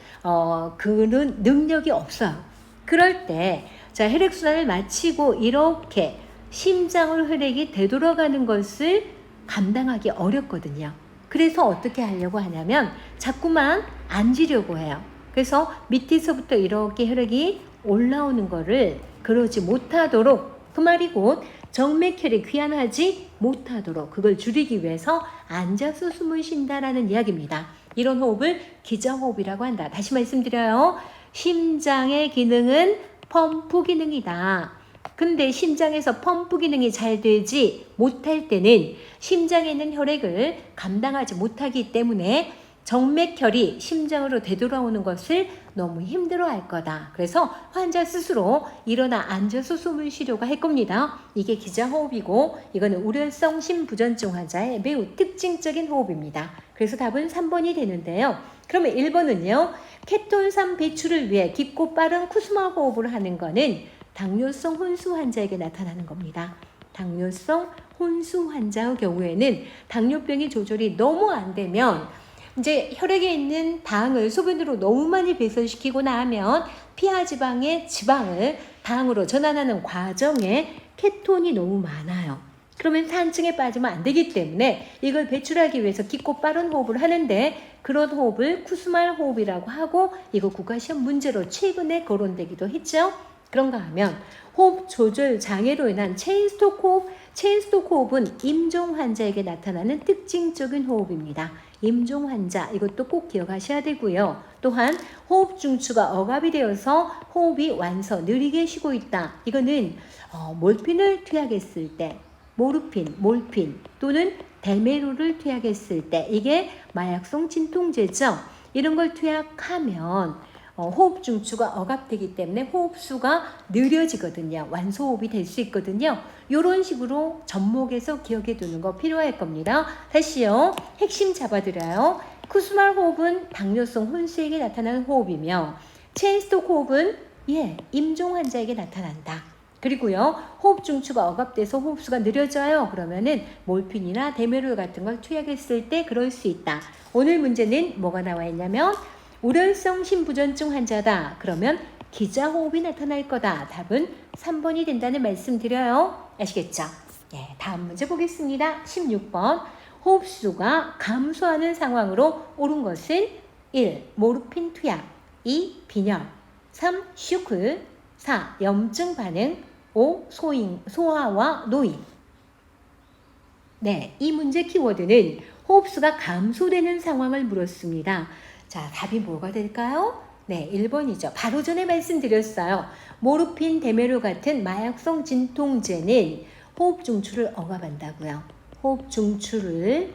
그런 능력이 없어요. 그럴 때 자, 혈액순환을 마치고 이렇게 심장으로 혈액이 되돌아가는 것을 감당하기 어렵거든요. 그래서 어떻게 하려고 하냐면 자꾸만 앉으려고 해요. 그래서 밑에서부터 이렇게 혈액이 올라오는 거를 그러지 못하도록, 그 말이 곧 정맥혈이 귀환하지 못하도록 그걸 줄이기 위해서 앉아서 숨을 쉰다라는 이야기입니다. 이런 호흡을 기저호흡이라고 한다. 다시 말씀드려요. 심장의 기능은 펌프 기능이다. 근데 심장에서 펌프 기능이 잘 되지 못할 때는 심장에 있는 혈액을 감당하지 못하기 때문에 정맥혈이 심장으로 되돌아오는 것을 너무 힘들어할 거다. 그래서 환자 스스로 일어나 앉아서 숨을 쉬려고 할 겁니다. 이게 기저호흡이고 이거는 우려성 심부전증 환자의 매우 특징적인 호흡입니다. 그래서 답은 3번이 되는데요. 그러면 1번은요. 케톤산 배출을 위해 깊고 빠른 쿠스마 호흡을 하는 거는 당뇨성 혼수 환자에게 나타나는 겁니다. 당뇨성 혼수 환자의 경우에는 당뇨병이 조절이 너무 안 되면 이제 혈액에 있는 당을 소변으로 너무 많이 배설시키고 나면 피하지방의 지방을 당으로 전환하는 과정에 케톤이 너무 많아요. 그러면 산증에 빠지면 안 되기 때문에 이걸 배출하기 위해서 깊고 빠른 호흡을 하는데 그런 호흡을 쿠스말 호흡이라고 하고 이거 국가시험 문제로 최근에 거론되기도 했죠. 그런가 하면 호흡 조절 장애로 인한 체인스톡 호흡, 체인스톡 호흡은 임종 환자에게 나타나는 특징적인 호흡입니다. 임종 환자 이것도 꼭 기억하셔야 되고요. 또한 호흡 중추가 억압이 되어서 호흡이 완서 느리게 쉬고 있다. 이거는 몰핀을 투약했을 때 모르핀, 몰핀 또는 데메로를 투약했을 때 이게 마약성 진통제죠. 이런 걸 투약하면 호흡 중추가 억압되기 때문에 호흡수가 느려지거든요. 완소호흡이 될 수 있거든요. 이런 식으로 접목해서 기억해 두는 거 필요할 겁니다. 다시요. 핵심 잡아드려요. 쿠스말 호흡은 당뇨성 혼수에게 나타나는 호흡이며 체인스톡 호흡은 임종 환자에게 나타난다. 그리고요. 호흡 중추가 억압돼서 호흡수가 느려져요. 그러면은 몰핀이나 데메롤 같은 걸 투약했을 때 그럴 수 있다. 오늘 문제는 뭐가 나와 있냐면 우려성 심부전증 환자다. 그러면 기저호흡이 나타날 거다. 답은 3번이 된다는 말씀 드려요. 아시겠죠? 예, 다음 문제 보겠습니다. 16번. 호흡수가 감소하는 상황으로 옳은 것은 1. 모르핀 투약 2. 빈혈 3. 슈크 4. 염증 반응 5. 소화와 노인. 네, 이 문제 키워드는 호흡수가 감소되는 상황을 물었습니다. 자, 답이 뭐가 될까요? 네, 1번이죠. 바로 전에 말씀드렸어요. 모르핀, 데메로 같은 마약성 진통제는 호흡 중추를 억압한다고요. 호흡 중추를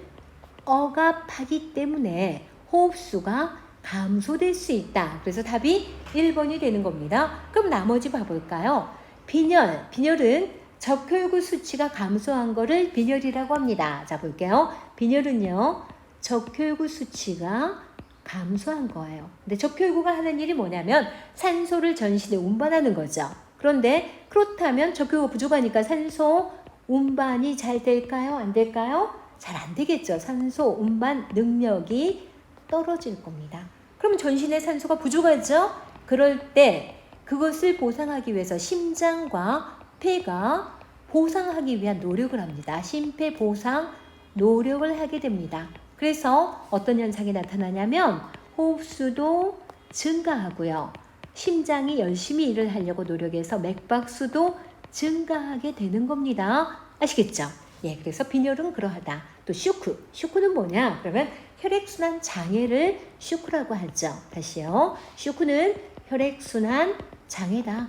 억압하기 때문에 호흡수가 감소될 수 있다. 그래서 답이 1번이 되는 겁니다. 그럼 나머지 봐볼까요? 빈혈, 빈혈은 적혈구 수치가 감소한 거를 빈혈이라고 합니다. 자, 볼게요. 빈혈은요, 적혈구 수치가 감소한 거예요. 근데 적혈구가 하는 일이 뭐냐면 산소를 전신에 운반하는 거죠. 그런데 그렇다면 적혈구가 부족하니까 산소 운반이 잘 될까요? 안 될까요? 잘 안 되겠죠. 산소 운반 능력이 떨어질 겁니다. 그럼 전신에 산소가 부족하죠? 그럴 때 그것을 보상하기 위해서 심장과 폐가 보상하기 위한 노력을 합니다. 심폐보상 노력을 하게 됩니다. 그래서 어떤 현상이 나타나냐면 호흡수도 증가하고요. 심장이 열심히 일을 하려고 노력해서 맥박수도 증가하게 되는 겁니다. 아시겠죠? 예, 그래서 빈혈은 그러하다. 또 슈크는 뭐냐? 그러면 혈액순환 장애를 슈크라고 하죠. 다시요. 슈크는 혈액순환 장애다.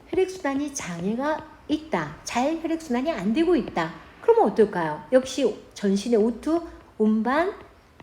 혈액순환이 장애가 있다. 잘 혈액순환이 안 되고 있다. 그러면 어떨까요? 역시 전신의 O2 운반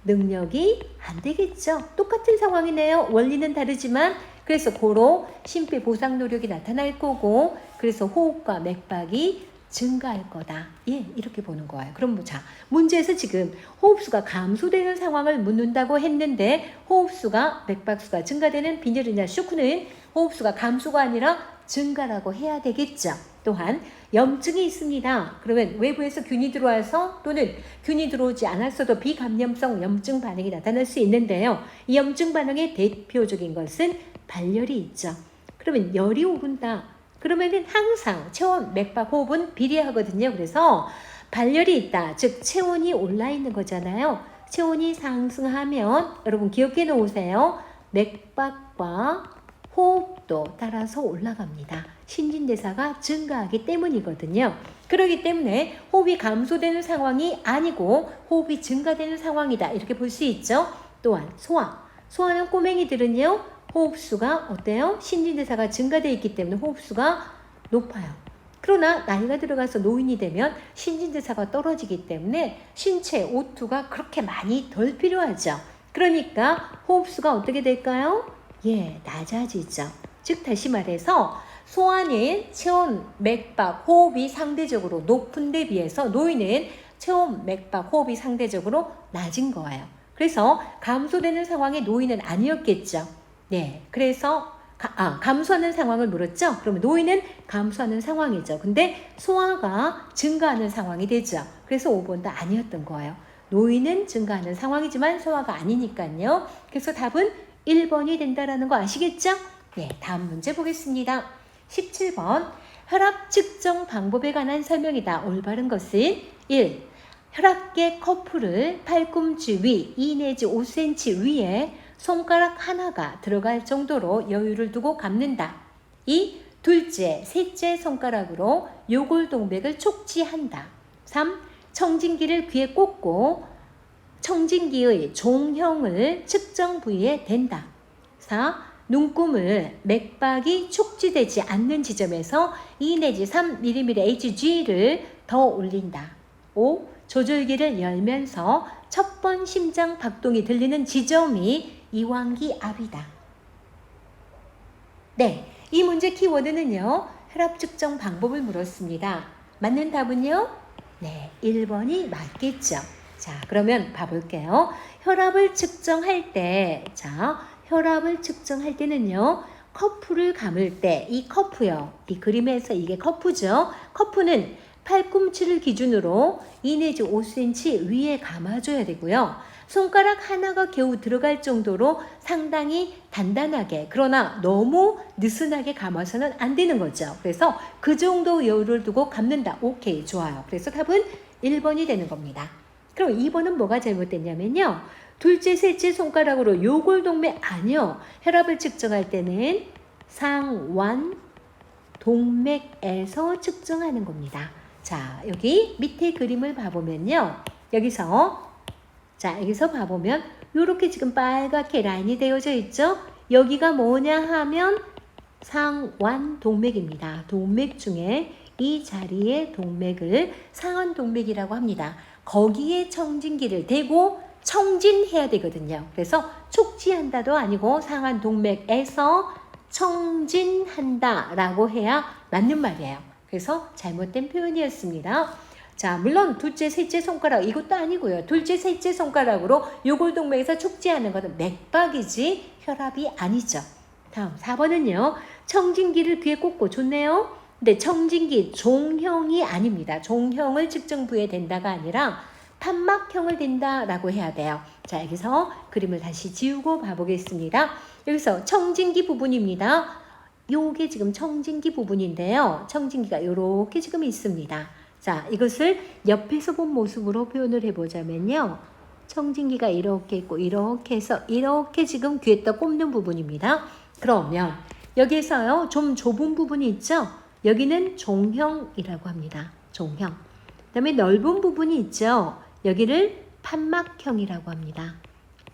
능력이 안 되겠죠. 똑같은 상황이네요. 원리는 다르지만 그래서 고로 심폐보상 노력이 나타날 거고 그래서 호흡과 맥박이 증가할 거다. 예, 이렇게 보는 거예요. 그럼 자, 문제에서 지금 호흡수가 감소되는 상황을 묻는다고 했는데 호흡수가 맥박수가 증가되는 빈혈이나 쇼크는 호흡수가 감소가 아니라 증가라고 해야 되겠죠. 또한 염증이 있습니다. 그러면 외부에서 균이 들어와서 또는 균이 들어오지 않았어도 비감염성 염증 반응이 나타날 수 있는데요. 이 염증 반응의 대표적인 것은 발열이 있죠. 그러면 열이 오른다. 그러면은 항상 체온, 맥박, 호흡은 비례하거든요. 그래서 발열이 있다. 즉 체온이 올라 있는 거잖아요. 체온이 상승하면 여러분 기억해 놓으세요. 맥박과 호흡도 따라서 올라갑니다. 신진대사가 증가하기 때문이거든요. 그렇기 때문에 호흡이 감소되는 상황이 아니고 호흡이 증가되는 상황이다. 이렇게 볼 수 있죠. 또한 소화. 소화는 꼬맹이들은요. 호흡수가 어때요? 신진대사가 증가되어 있기 때문에 호흡수가 높아요. 그러나 나이가 들어가서 노인이 되면 신진대사가 떨어지기 때문에 신체 O2가 그렇게 많이 덜 필요하죠. 그러니까 호흡수가 어떻게 될까요? 예, 낮아지죠. 즉 다시 말해서 소아는 체온, 맥박, 호흡이 상대적으로 높은 데 비해서 노인은 체온, 맥박, 호흡이 상대적으로 낮은 거예요. 그래서 감소되는 상황이 노인은 아니었겠죠. 네, 그래서 감소하는 상황을 물었죠. 그러면 노인은 감소하는 상황이죠. 근데 소아가 증가하는 상황이 되죠. 그래서 5번도 아니었던 거예요. 노인은 증가하는 상황이지만 소아가 아니니까요. 그래서 답은 1번이 된다라는 거 아시겠죠? 네, 다음 문제 보겠습니다. 17번 혈압 측정 방법에 관한 설명이다. 올바른 것은 1. 혈압계 커프를 팔꿈치 위 2 내지 5cm 위에 손가락 하나가 들어갈 정도로 여유를 두고 감는다. 2. 둘째, 셋째 손가락으로 요골동맥을 촉지한다. 3. 청진기를 귀에 꽂고 청진기의 종형을 측정 부위에 댄다. 4. 눈금을 맥박이 촉지되지 않는 지점에서 2 내지 3mm HG를 더 올린다. 5. 조절기를 열면서 첫 번 심장 박동이 들리는 지점이 이완기 압이다. 네, 이 문제 키워드는요. 혈압 측정 방법을 물었습니다. 맞는 답은요? 네, 1번이 맞겠죠. 자, 그러면 봐볼게요. 혈압을 측정할 때, 혈압을 측정할 때는요. 커프를 감을 때, 이 커프요. 이 그림에서 이게 커프죠. 커프는 팔꿈치를 기준으로 2 내지 5cm 위에 감아줘야 되고요. 손가락 하나가 겨우 들어갈 정도로 상당히 단단하게, 그러나 너무 느슨하게 감아서는 안 되는 거죠. 그래서 그 정도 여유를 두고 감는다. 오케이, 좋아요. 그래서 답은 1번이 되는 겁니다. 그럼 2번은 뭐가 잘못됐냐면요. 둘째, 셋째 손가락으로 요골동맥 아니요. 혈압을 측정할 때는 상완 동맥에서 측정하는 겁니다. 자, 여기 밑에 그림을 봐보면요. 여기서 봐보면 이렇게 지금 빨갛게 라인이 되어져 있죠. 여기가 뭐냐 하면 상완 동맥입니다. 동맥 중에 이 자리의 동맥을 상완 동맥이라고 합니다. 거기에 청진기를 대고 청진해야 되거든요. 그래서 촉지한다도 아니고 상완 동맥에서 청진한다 라고 해야 맞는 말이에요. 그래서 잘못된 표현이었습니다. 자, 물론 둘째, 셋째 손가락 이것도 아니고요. 둘째, 셋째 손가락으로 요골동맥에서 촉지하는 것은 맥박이지 혈압이 아니죠. 다음 4번은요. 청진기를 귀에 꽂고 좋네요. 근데 청진기 종형이 아닙니다. 종형을 측정 부위에 댄다가 아니라 판막형을 댄다라고 해야 돼요. 자, 여기서 그림을 다시 지우고 봐보겠습니다. 여기서 청진기 부분입니다. 요게 지금 청진기 부분인데요. 청진기가 요렇게 지금 있습니다. 자, 이것을 옆에서 본 모습으로 표현을 해보자면요. 청진기가 이렇게 있고 이렇게 해서 이렇게 지금 귀에다 꼽는 부분입니다. 그러면 여기서요. 좀 좁은 부분이 있죠. 여기는 종형이라고 합니다. 종형. 그 다음에 넓은 부분이 있죠. 여기를 판막형이라고 합니다.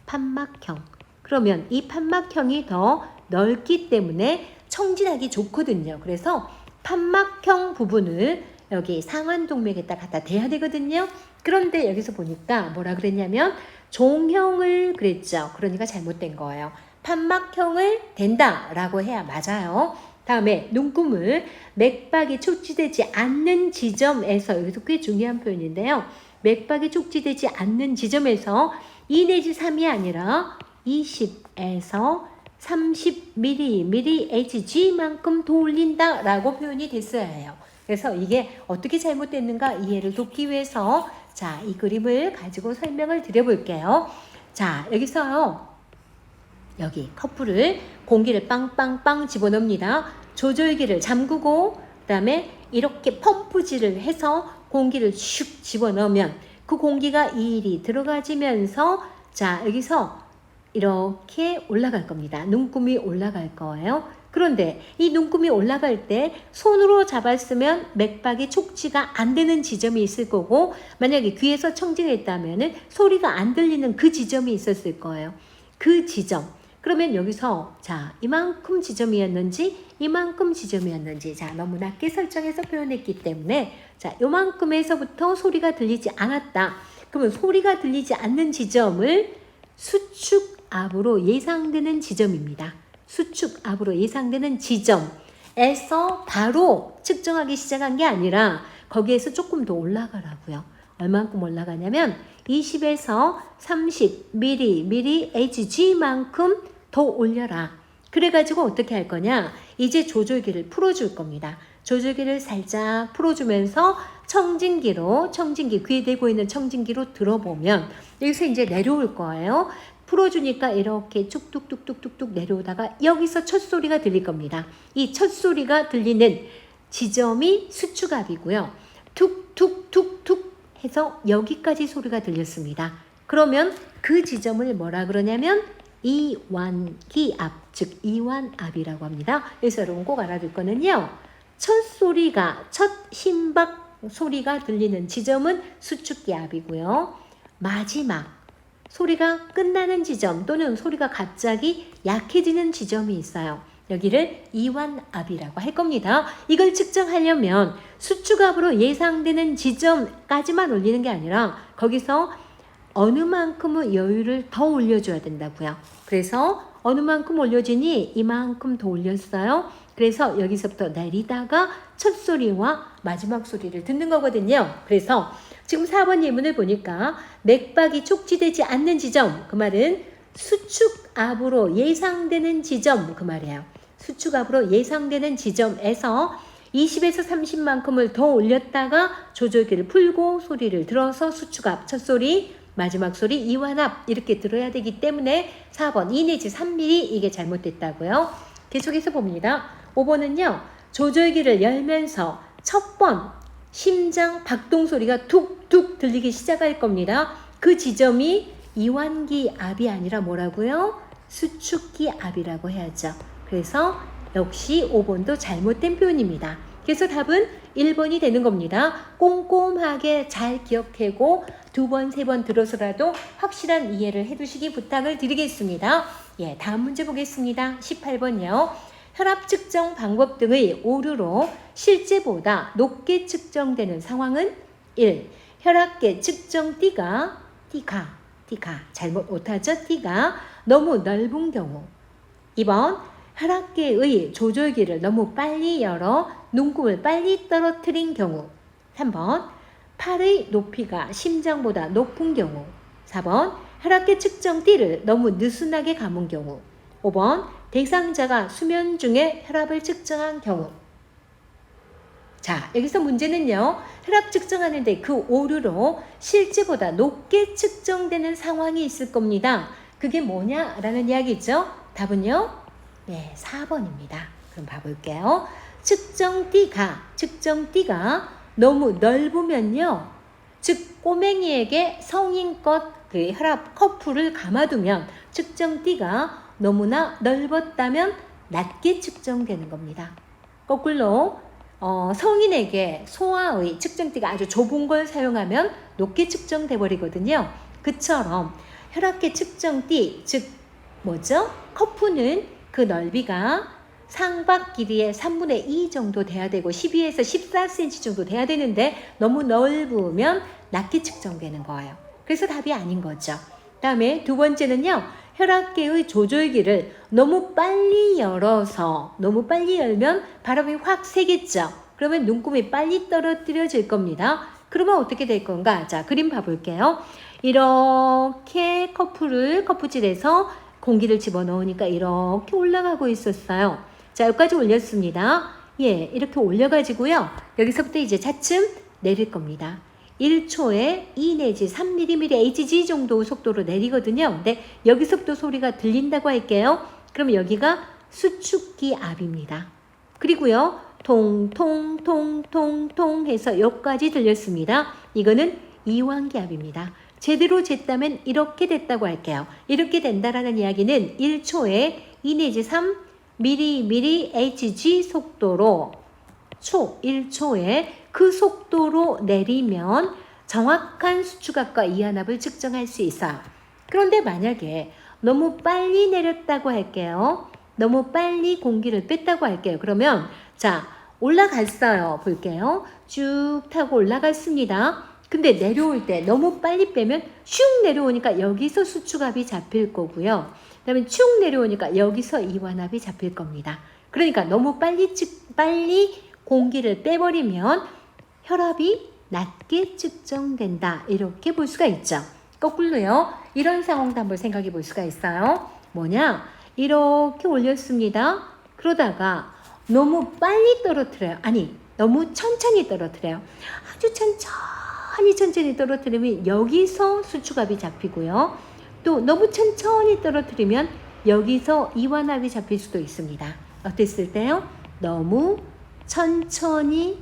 판막형. 그러면 이 판막형이 더 넓기 때문에 청진하기 좋거든요. 그래서 판막형 부분을 여기 상완동맥에다 갖다 대야 되거든요. 그런데 여기서 보니까 뭐라 그랬냐면 종형을 그랬죠. 그러니까 잘못된 거예요. 판막형을 댄다라고 해야 맞아요. 다음에 눈금을 맥박이 촉지되지 않는 지점에서, 여기서 꽤 중요한 표현인데요. 맥박이 촉지되지 않는 지점에서 2 내지 3이 아니라 20에서 30mm Hg만큼 더 올린다 라고 표현이 됐어야 해요. 그래서 이게 어떻게 잘못됐는가 이해를 돕기 위해서 자, 이 그림을 가지고 설명을 드려볼게요. 자, 여기서요. 여기 커플을 공기를 빵빵빵 집어넣습니다. 조절기를 잠그고 그다음에 이렇게 펌프질을 해서 공기를 슉 집어넣으면 그 공기가 이리 들어가지면서 자, 여기서 이렇게 올라갈 겁니다. 눈금이 올라갈 거예요. 그런데 이 눈금이 올라갈 때 손으로 잡았으면 맥박이 촉지가 안 되는 지점이 있을 거고, 만약에 귀에서 청진했다면 소리가 안 들리는 그 지점이 있었을 거예요. 그 지점. 그러면 여기서 자, 이만큼 지점이었는지 이만큼 지점이었는지 자, 너무 낮게 설정해서 표현했기 때문에 자, 요만큼에서부터 소리가 들리지 않았다. 그러면 소리가 들리지 않는 지점을 수축 압으로 예상되는 지점입니다. 수축 압으로 예상되는 지점에서 바로 측정하기 시작한 게 아니라 거기에서 조금 더 올라가라고요. 얼만큼 올라가냐면 20에서 30mm Hg만큼 더 올려라. 그래가지고 어떻게 할 거냐? 이제 조절기를 풀어줄 겁니다. 조절기를 살짝 풀어주면서 청진기 귀에 대고 있는 청진기로 들어보면 여기서 이제 내려올 거예요. 풀어주니까 이렇게 쭉뚝뚝뚝뚝뚝 내려오다가 여기서 첫 소리가 들릴 겁니다. 이 첫 소리가 들리는 지점이 수축압이고요. 툭툭툭툭 해서 여기까지 소리가 들렸습니다. 그러면 그 지점을 뭐라 그러냐면 이완기압, 즉 이완압이라고 합니다. 그래서 여러분 꼭 알아둘 거는요. 첫 심박 소리가 들리는 지점은 수축기압이고요. 마지막 소리가 끝나는 지점 또는 소리가 갑자기 약해지는 지점이 있어요. 여기를 이완압이라고 할 겁니다. 이걸 측정하려면 수축압으로 예상되는 지점까지만 올리는 게 아니라 거기서 어느 만큼의 여유를 더 올려줘야 된다고요. 그래서 어느 만큼 올려주니 이만큼 더 올렸어요. 그래서 여기서부터 내리다가 첫 소리와 마지막 소리를 듣는 거거든요. 그래서 지금 4번 예문을 보니까 맥박이 촉지되지 않는 지점, 그 말은 수축압으로 예상되는 지점, 그 말이에요. 수축압으로 예상되는 지점에서 20에서 30만큼을 더 올렸다가 조절기를 풀고 소리를 들어서 수축압, 첫 소리, 마지막 소리, 이완압 이렇게 들어야 되기 때문에 4번 2 내지 3mm 이게 잘못됐다고요. 계속해서 봅니다. 5번은요. 조절기를 열면서 첫 번 심장 박동 소리가 툭툭 들리기 시작할 겁니다. 그 지점이 이완기 압이 아니라 뭐라고요? 수축기 압이라고 해야죠. 그래서 역시 5번도 잘못된 표현입니다. 그래서 답은 1번이 되는 겁니다. 꼼꼼하게 잘 기억하고 2번, 3번 들어서라도 확실한 이해를 해두시기 부탁을 드리겠습니다. 예, 다음 문제 보겠습니다. 18번이요. 혈압 측정 방법 등의 오류로 실제보다 높게 측정되는 상황은 1. 혈압계 측정 띠가 잘못 못하죠? 띠가 너무 넓은 경우. 2번 혈압계의 조절기를 너무 빨리 열어 눈금을 빨리 떨어뜨린 경우. 3번 팔의 높이가 심장보다 높은 경우. 4번 혈압계 측정 띠를 너무 느슨하게 감은 경우. 5번 대상자가 수면 중에 혈압을 측정한 경우. 자, 여기서 문제는요. 혈압 측정하는데 그 오류로 실제보다 높게 측정되는 상황이 있을 겁니다. 그게 뭐냐라는 이야기죠. 답은요. 네, 4번입니다. 그럼 봐볼게요. 측정띠가 너무 넓으면요. 즉 꼬맹이에게 성인껏 그 혈압 커플을 감아두면 측정띠가 너무나 넓었다면 낮게 측정되는 겁니다. 거꾸로 성인에게 소아의 측정띠가 아주 좁은 걸 사용하면 높게 측정돼 버리거든요. 그처럼 혈압계 측정띠, 즉 뭐죠? 커프는 그 넓이가 상박 길이의 3분의 2 정도 돼야 되고 12에서 14cm 정도 돼야 되는데 너무 넓으면 낮게 측정되는 거예요. 그래서 답이 아닌 거죠. 다음에 두 번째는요. 혈압계의 조절기를 너무 빨리 열어서 너무 빨리 열면 바람이 확 새겠죠. 그러면 눈금이 빨리 떨어뜨려질 겁니다. 그러면 어떻게 될 건가? 자, 그림 봐볼게요. 이렇게 커프질에서 공기를 집어넣으니까 이렇게 올라가고 있었어요. 자, 여기까지 올렸습니다. 예, 이렇게 올려가지고요. 여기서부터 이제 차츰 내릴 겁니다. 1초에 2 내지 3mm Hg 정도 속도로 내리거든요. 근데 여기서부터 소리가 들린다고 할게요. 그럼 여기가 수축기 압입니다. 그리고요. 통통통통통 해서 여기까지 들렸습니다. 이거는 이완기 압입니다. 제대로 쟀다면 이렇게 됐다고 할게요. 이렇게 된다라는 이야기는 1초에 2 내지 3mm Hg 속도로 1초에 그 속도로 내리면 정확한 수축압과 이완압을 측정할 수 있어요. 그런데 만약에 너무 빨리 내렸다고 할게요. 너무 빨리 공기를 뺐다고 할게요. 그러면 자, 올라갔어요. 볼게요. 쭉 타고 올라갔습니다. 근데 내려올 때 너무 빨리 빼면 슉 내려오니까 여기서 수축압이 잡힐 거고요. 그 다음에 쭉 내려오니까 여기서 이완압이 잡힐 겁니다. 그러니까 너무 빨리 공기를 빼버리면 혈압이 낮게 측정된다. 이렇게 볼 수가 있죠. 거꾸로요. 이런 상황도 한번 생각해 볼 수가 있어요. 뭐냐? 이렇게 올렸습니다. 그러다가 너무 빨리 떨어뜨려요. 아니, 너무 천천히 떨어뜨려요. 아주 천천히 떨어뜨리면 여기서 수축압이 잡히고요. 또 너무 천천히 떨어뜨리면 여기서 이완압이 잡힐 수도 있습니다. 어땠을 때요? 너무 천천히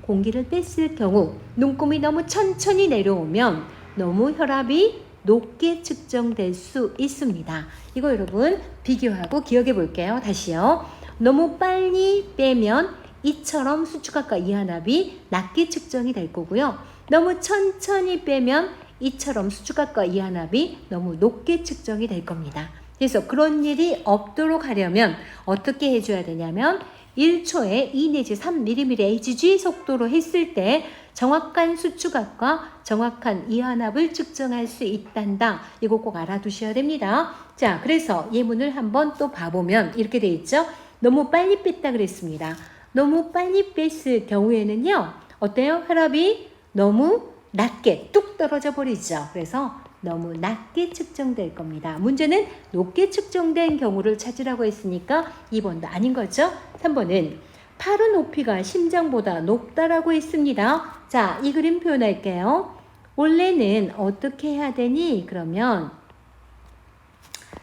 공기를 뺐을 경우 눈금이 너무 천천히 내려오면 너무 혈압이 높게 측정될 수 있습니다. 이거 여러분 비교하고 기억해 볼게요. 다시요. 너무 빨리 빼면 이처럼 수축압과 이완압이 낮게 측정이 될 거고요. 너무 천천히 빼면 이처럼 수축압과 이완압이 너무 높게 측정이 될 겁니다. 그래서 그런 일이 없도록 하려면 어떻게 해줘야 되냐면 1초에 2 내지 3mm Hg 속도로 했을 때 정확한 수축압과 정확한 이완압을 측정할 수 있단다. 이거 꼭 알아두셔야 됩니다. 자, 그래서 예문을 한번 또 봐보면 이렇게 돼 있죠. 너무 빨리 뺐다 그랬습니다. 너무 빨리 뺐을 경우에는요. 어때요? 혈압이 너무 낮게 뚝 떨어져 버리죠. 그래서 너무 낮게 측정될 겁니다. 문제는 높게 측정된 경우를 찾으라고 했으니까 2번도 아닌 거죠. 3번은 팔의 높이가 심장보다 높다라고 했습니다. 자, 이 그림 표현할게요. 원래는 어떻게 해야 되니? 그러면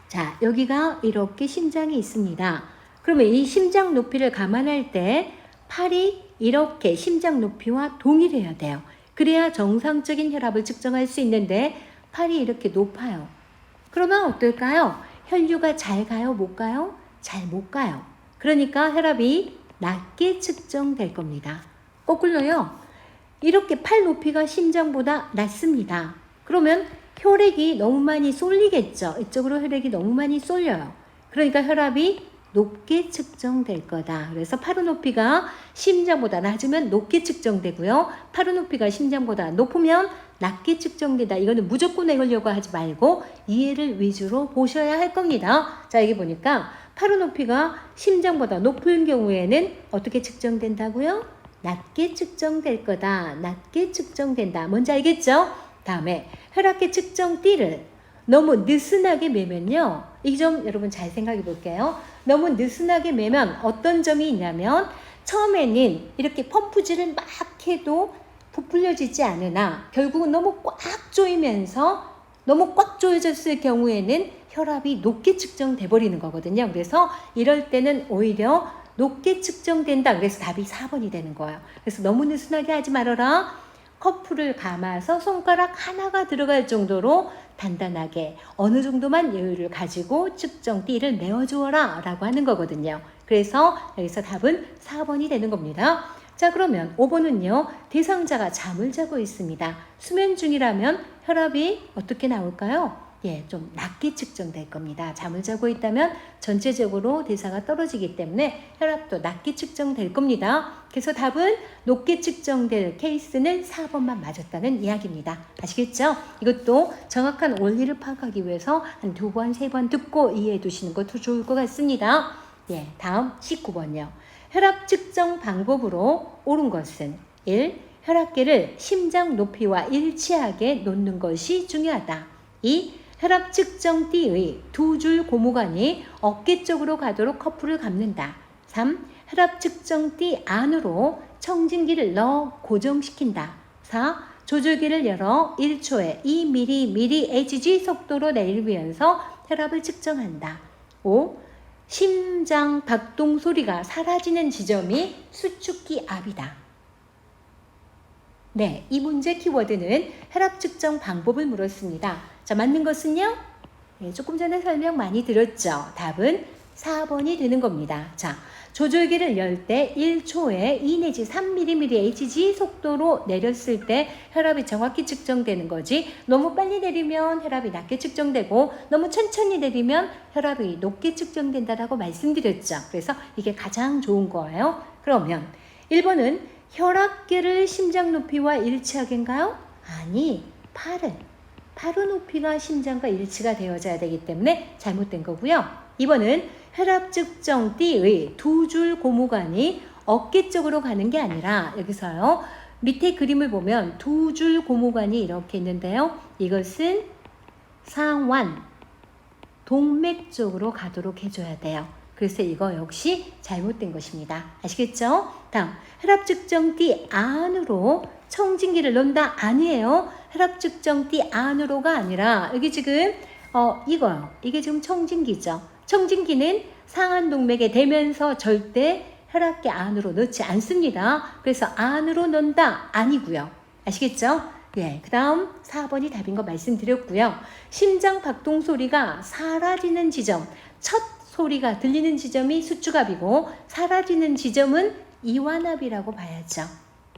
자, 여기가 이렇게 심장이 있습니다. 그러면 이 심장 높이를 감안할 때 팔이 이렇게 심장 높이와 동일해야 돼요. 그래야 정상적인 혈압을 측정할 수 있는데 팔이 이렇게 높아요. 그러면 어떨까요? 혈류가 잘 가요? 못 가요? 잘 못 가요. 그러니까 혈압이 낮게 측정될 겁니다. 거꾸로요. 이렇게 팔 높이가 심장보다 낮습니다. 그러면 혈액이 너무 많이 쏠리겠죠. 이쪽으로 혈액이 너무 많이 쏠려요. 그러니까 혈압이 높게 측정될 거다. 그래서 팔의 높이가 심장보다 낮으면 높게 측정되고요. 팔의 높이가 심장보다 높으면 낮게 측정된다. 이거는 무조건 외우려고 하지 말고 이해를 위주로 보셔야 할 겁니다. 자, 여기 보니까 팔의 높이가 심장보다 높은 경우에는 어떻게 측정된다고요? 낮게 측정될 거다. 낮게 측정된다. 뭔지 알겠죠? 다음에 혈압계 측정띠를 너무 느슨하게 매면요. 이 점 여러분 잘 생각해 볼게요. 너무 느슨하게 매면 어떤 점이 있냐면 처음에는 이렇게 펌프질을 막 해도 부풀려지지 않으나 결국은 너무 꽉 조이면서 너무 꽉 조여졌을 경우에는 혈압이 높게 측정돼 버리는 거거든요. 그래서 이럴 때는 오히려 높게 측정된다. 그래서 답이 4번이 되는 거예요. 그래서 너무 느슨하게 하지 말아라. 커프를 감아서 손가락 하나가 들어갈 정도로 단단하게 어느 정도만 여유를 가지고 측정띠를 메워주어라 라고 하는 거거든요. 그래서 여기서 답은 4번이 되는 겁니다. 자, 그러면 5번은요. 대상자가 잠을 자고 있습니다. 수면 중이라면 혈압이 어떻게 나올까요? 좀 낮게 측정될 겁니다. 잠을 자고 있다면 전체적으로 대사가 떨어지기 때문에 혈압도 낮게 측정될 겁니다. 그래서 답은 높게 측정될 케이스는 4번만 맞았다는 이야기입니다. 아시겠죠? 이것도 정확한 원리를 파악하기 위해서 한 2번, 3번 듣고 이해해 두시는 것도 좋을 것 같습니다. 다음 19번요. 혈압 측정 방법으로 옳은 것은 1. 혈압계를 심장 높이와 일치하게 놓는 것이 중요하다. 2. 혈압 측정띠의 2줄 고무관이 어깨 쪽으로 가도록 커프를 감는다. 3. 혈압 측정띠 안으로 청진기를 넣어 고정시킨다. 4. 조절기를 열어 1초에 2mHg 속도로 내리면서 혈압을 측정한다. 5. 심장 박동 소리가 사라지는 지점이 수축기 앞이다. 이 문제 키워드는 혈압 측정 방법을 물었습니다. 자, 맞는 것은요? 조금 전에 설명 많이 드렸죠. 답은 4번이 되는 겁니다. 자, 조절기를 열 때 1초에 2 내지 3mHg 속도로 내렸을 때 혈압이 정확히 측정되는 거지, 너무 빨리 내리면 혈압이 낮게 측정되고 너무 천천히 내리면 혈압이 높게 측정된다라고 말씀드렸죠. 그래서 이게 가장 좋은 거예요. 그러면 1번은 혈압계를 심장 높이와 일치하게인가요? 아니, 팔은 높이가 심장과 일치가 되어져야 되기 때문에 잘못된 거고요. 2번은 혈압 측정띠의 2줄 고무관이 어깨 쪽으로 가는 게 아니라, 여기서요, 밑에 그림을 보면 2줄 고무관이 이렇게 있는데요. 이것은 상완, 동맥 쪽으로 가도록 해줘야 돼요. 그래서 이거 역시 잘못된 것입니다. 아시겠죠? 다음, 혈압 측정띠 안으로 청진기를 넣는다? 아니에요. 혈압 측정띠 안으로가 아니라 여기 지금 이거요. 이게 지금 청진기죠. 청진기는 상완 동맥에 대면서 절대 혈압계 안으로 넣지 않습니다. 그래서 안으로 넣는다? 아니고요. 아시겠죠? 그 다음 4번이 답인 거 말씀드렸고요. 심장 박동 소리가 사라지는 지점, 첫 소리가 들리는 지점이 수축압이고 사라지는 지점은 이완압이라고 봐야죠.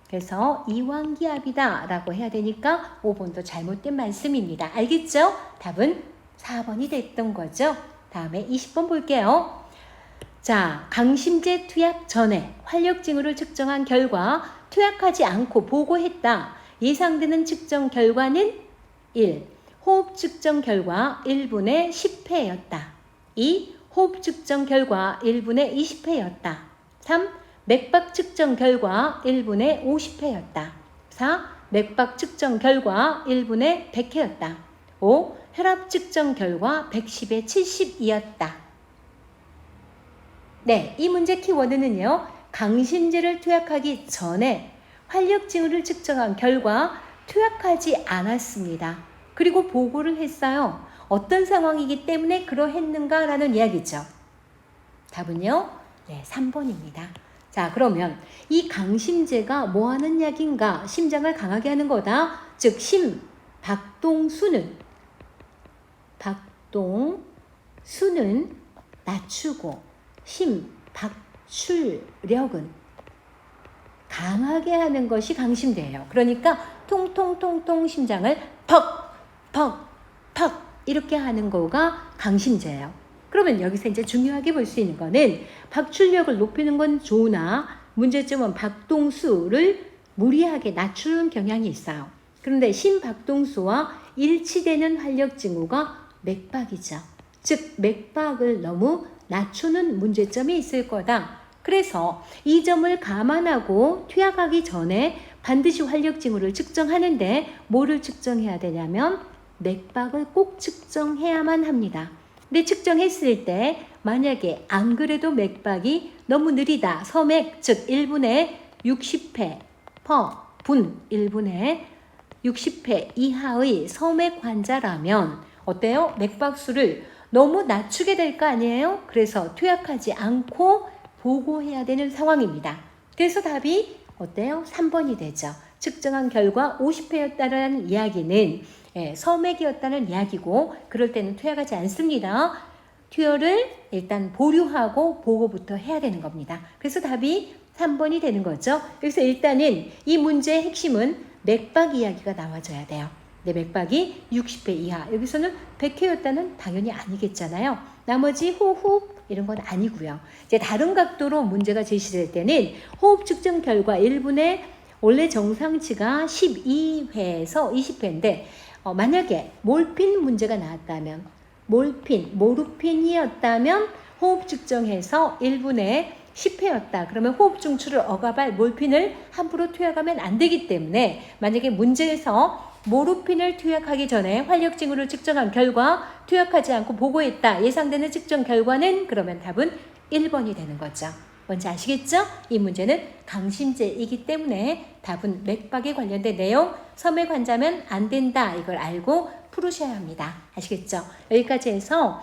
그래서 이완기압이다 라고 해야 되니까 5번도 잘못된 말씀입니다. 알겠죠? 답은 4번이 됐던 거죠. 다음에 20번 볼게요. 자, 강심제 투약 전에 활력 징후를 측정한 결과 투약하지 않고 보고했다. 예상되는 측정 결과는 1. 호흡 측정 결과 1분의 10회였다. 2. 호흡 측정 결과 1분의 20회였다. 3. 맥박 측정 결과 1분의 50회였다. 4. 맥박 측정 결과 1분의 100회였다. 5. 혈압 측정 결과 110에 70이었다. 이 문제 키워드는요. 강심제를 투약하기 전에 활력 징후를 측정한 결과 투약하지 않았습니다. 그리고 보고를 했어요. 어떤 상황이기 때문에 그러했는가라는 이야기죠. 답은요. 3번입니다. 자, 그러면 이 강심제가 뭐 하는 약인가? 심장을 강하게 하는 거다. 즉, 박동수는 낮추고 심박출력은 강하게 하는 것이 강심제예요. 그러니까 통통통통 심장을 퍽퍽퍽 이렇게 하는 거가 강심제예요. 그러면 여기서 이제 중요하게 볼 수 있는 거는 박출력을 높이는 건 좋으나 문제점은 박동수를 무리하게 낮추는 경향이 있어요. 그런데 심박동수와 일치되는 활력 징후가 맥박이죠. 즉 맥박을 너무 낮추는 문제점이 있을 거다. 그래서 이 점을 감안하고 투약하기 전에 반드시 활력 징후를 측정하는데 뭐를 측정해야 되냐면 맥박을 꼭 측정해야만 합니다. 근데 측정했을 때 만약에 안 그래도 맥박이 너무 느리다. 서맥 즉 1분에 60회 분 1분에 60회 이하의 서맥 환자라면 어때요? 맥박수를 너무 낮추게 될 거 아니에요? 그래서 투약하지 않고 보고해야 되는 상황입니다. 그래서 답이 어때요? 3번이 되죠. 측정한 결과 50회였다는 이야기는 서맥이었다는 이야기고 그럴 때는 투약하지 않습니다. 투여를 일단 보류하고 보고부터 해야 되는 겁니다. 그래서 답이 3번이 되는 거죠. 그래서 일단은 이 문제의 핵심은 맥박 이야기가 나와줘야 돼요. 내 맥박이 60회 이하. 여기서는 100회였다는 당연히 아니겠잖아요. 나머지 호흡 이런 건 아니고요. 이제 다른 각도로 문제가 제시될 때는 호흡 측정 결과 1분에 원래 정상치가 12회에서 20회인데 만약에 몰핀 문제가 나왔다면 모르핀이었다면 호흡 측정해서 1분에 10회였다. 그러면 호흡 중추를 억압할 몰핀을 함부로 투약하면 안 되기 때문에 만약에 문제에서 모르핀을 투약하기 전에 활력 징후를 측정한 결과 투약하지 않고 보고했다. 예상되는 측정 결과는 그러면 답은 1번이 되는 거죠. 뭔지 아시겠죠? 이 문제는 강심제이기 때문에 답은 맥박에 관련된 내용 섬에 관자면 안 된다. 이걸 알고 풀으셔야 합니다. 아시겠죠? 여기까지 해서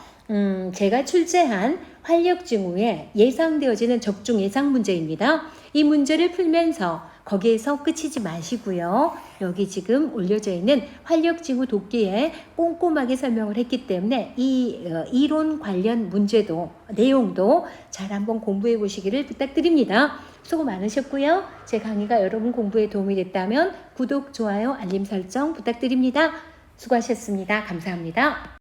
제가 출제한 활력 징후에 예상되어지는 적중 예상 문제입니다. 이 문제를 풀면서 거기에서 끝이지 마시고요. 여기 지금 올려져 있는 활력 징후 돕기에 꼼꼼하게 설명을 했기 때문에 이 이론 관련 문제도 내용도 잘 한번 공부해 보시기를 부탁드립니다. 수고 많으셨고요. 제 강의가 여러분 공부에 도움이 됐다면 구독, 좋아요, 알림 설정 부탁드립니다. 수고하셨습니다. 감사합니다.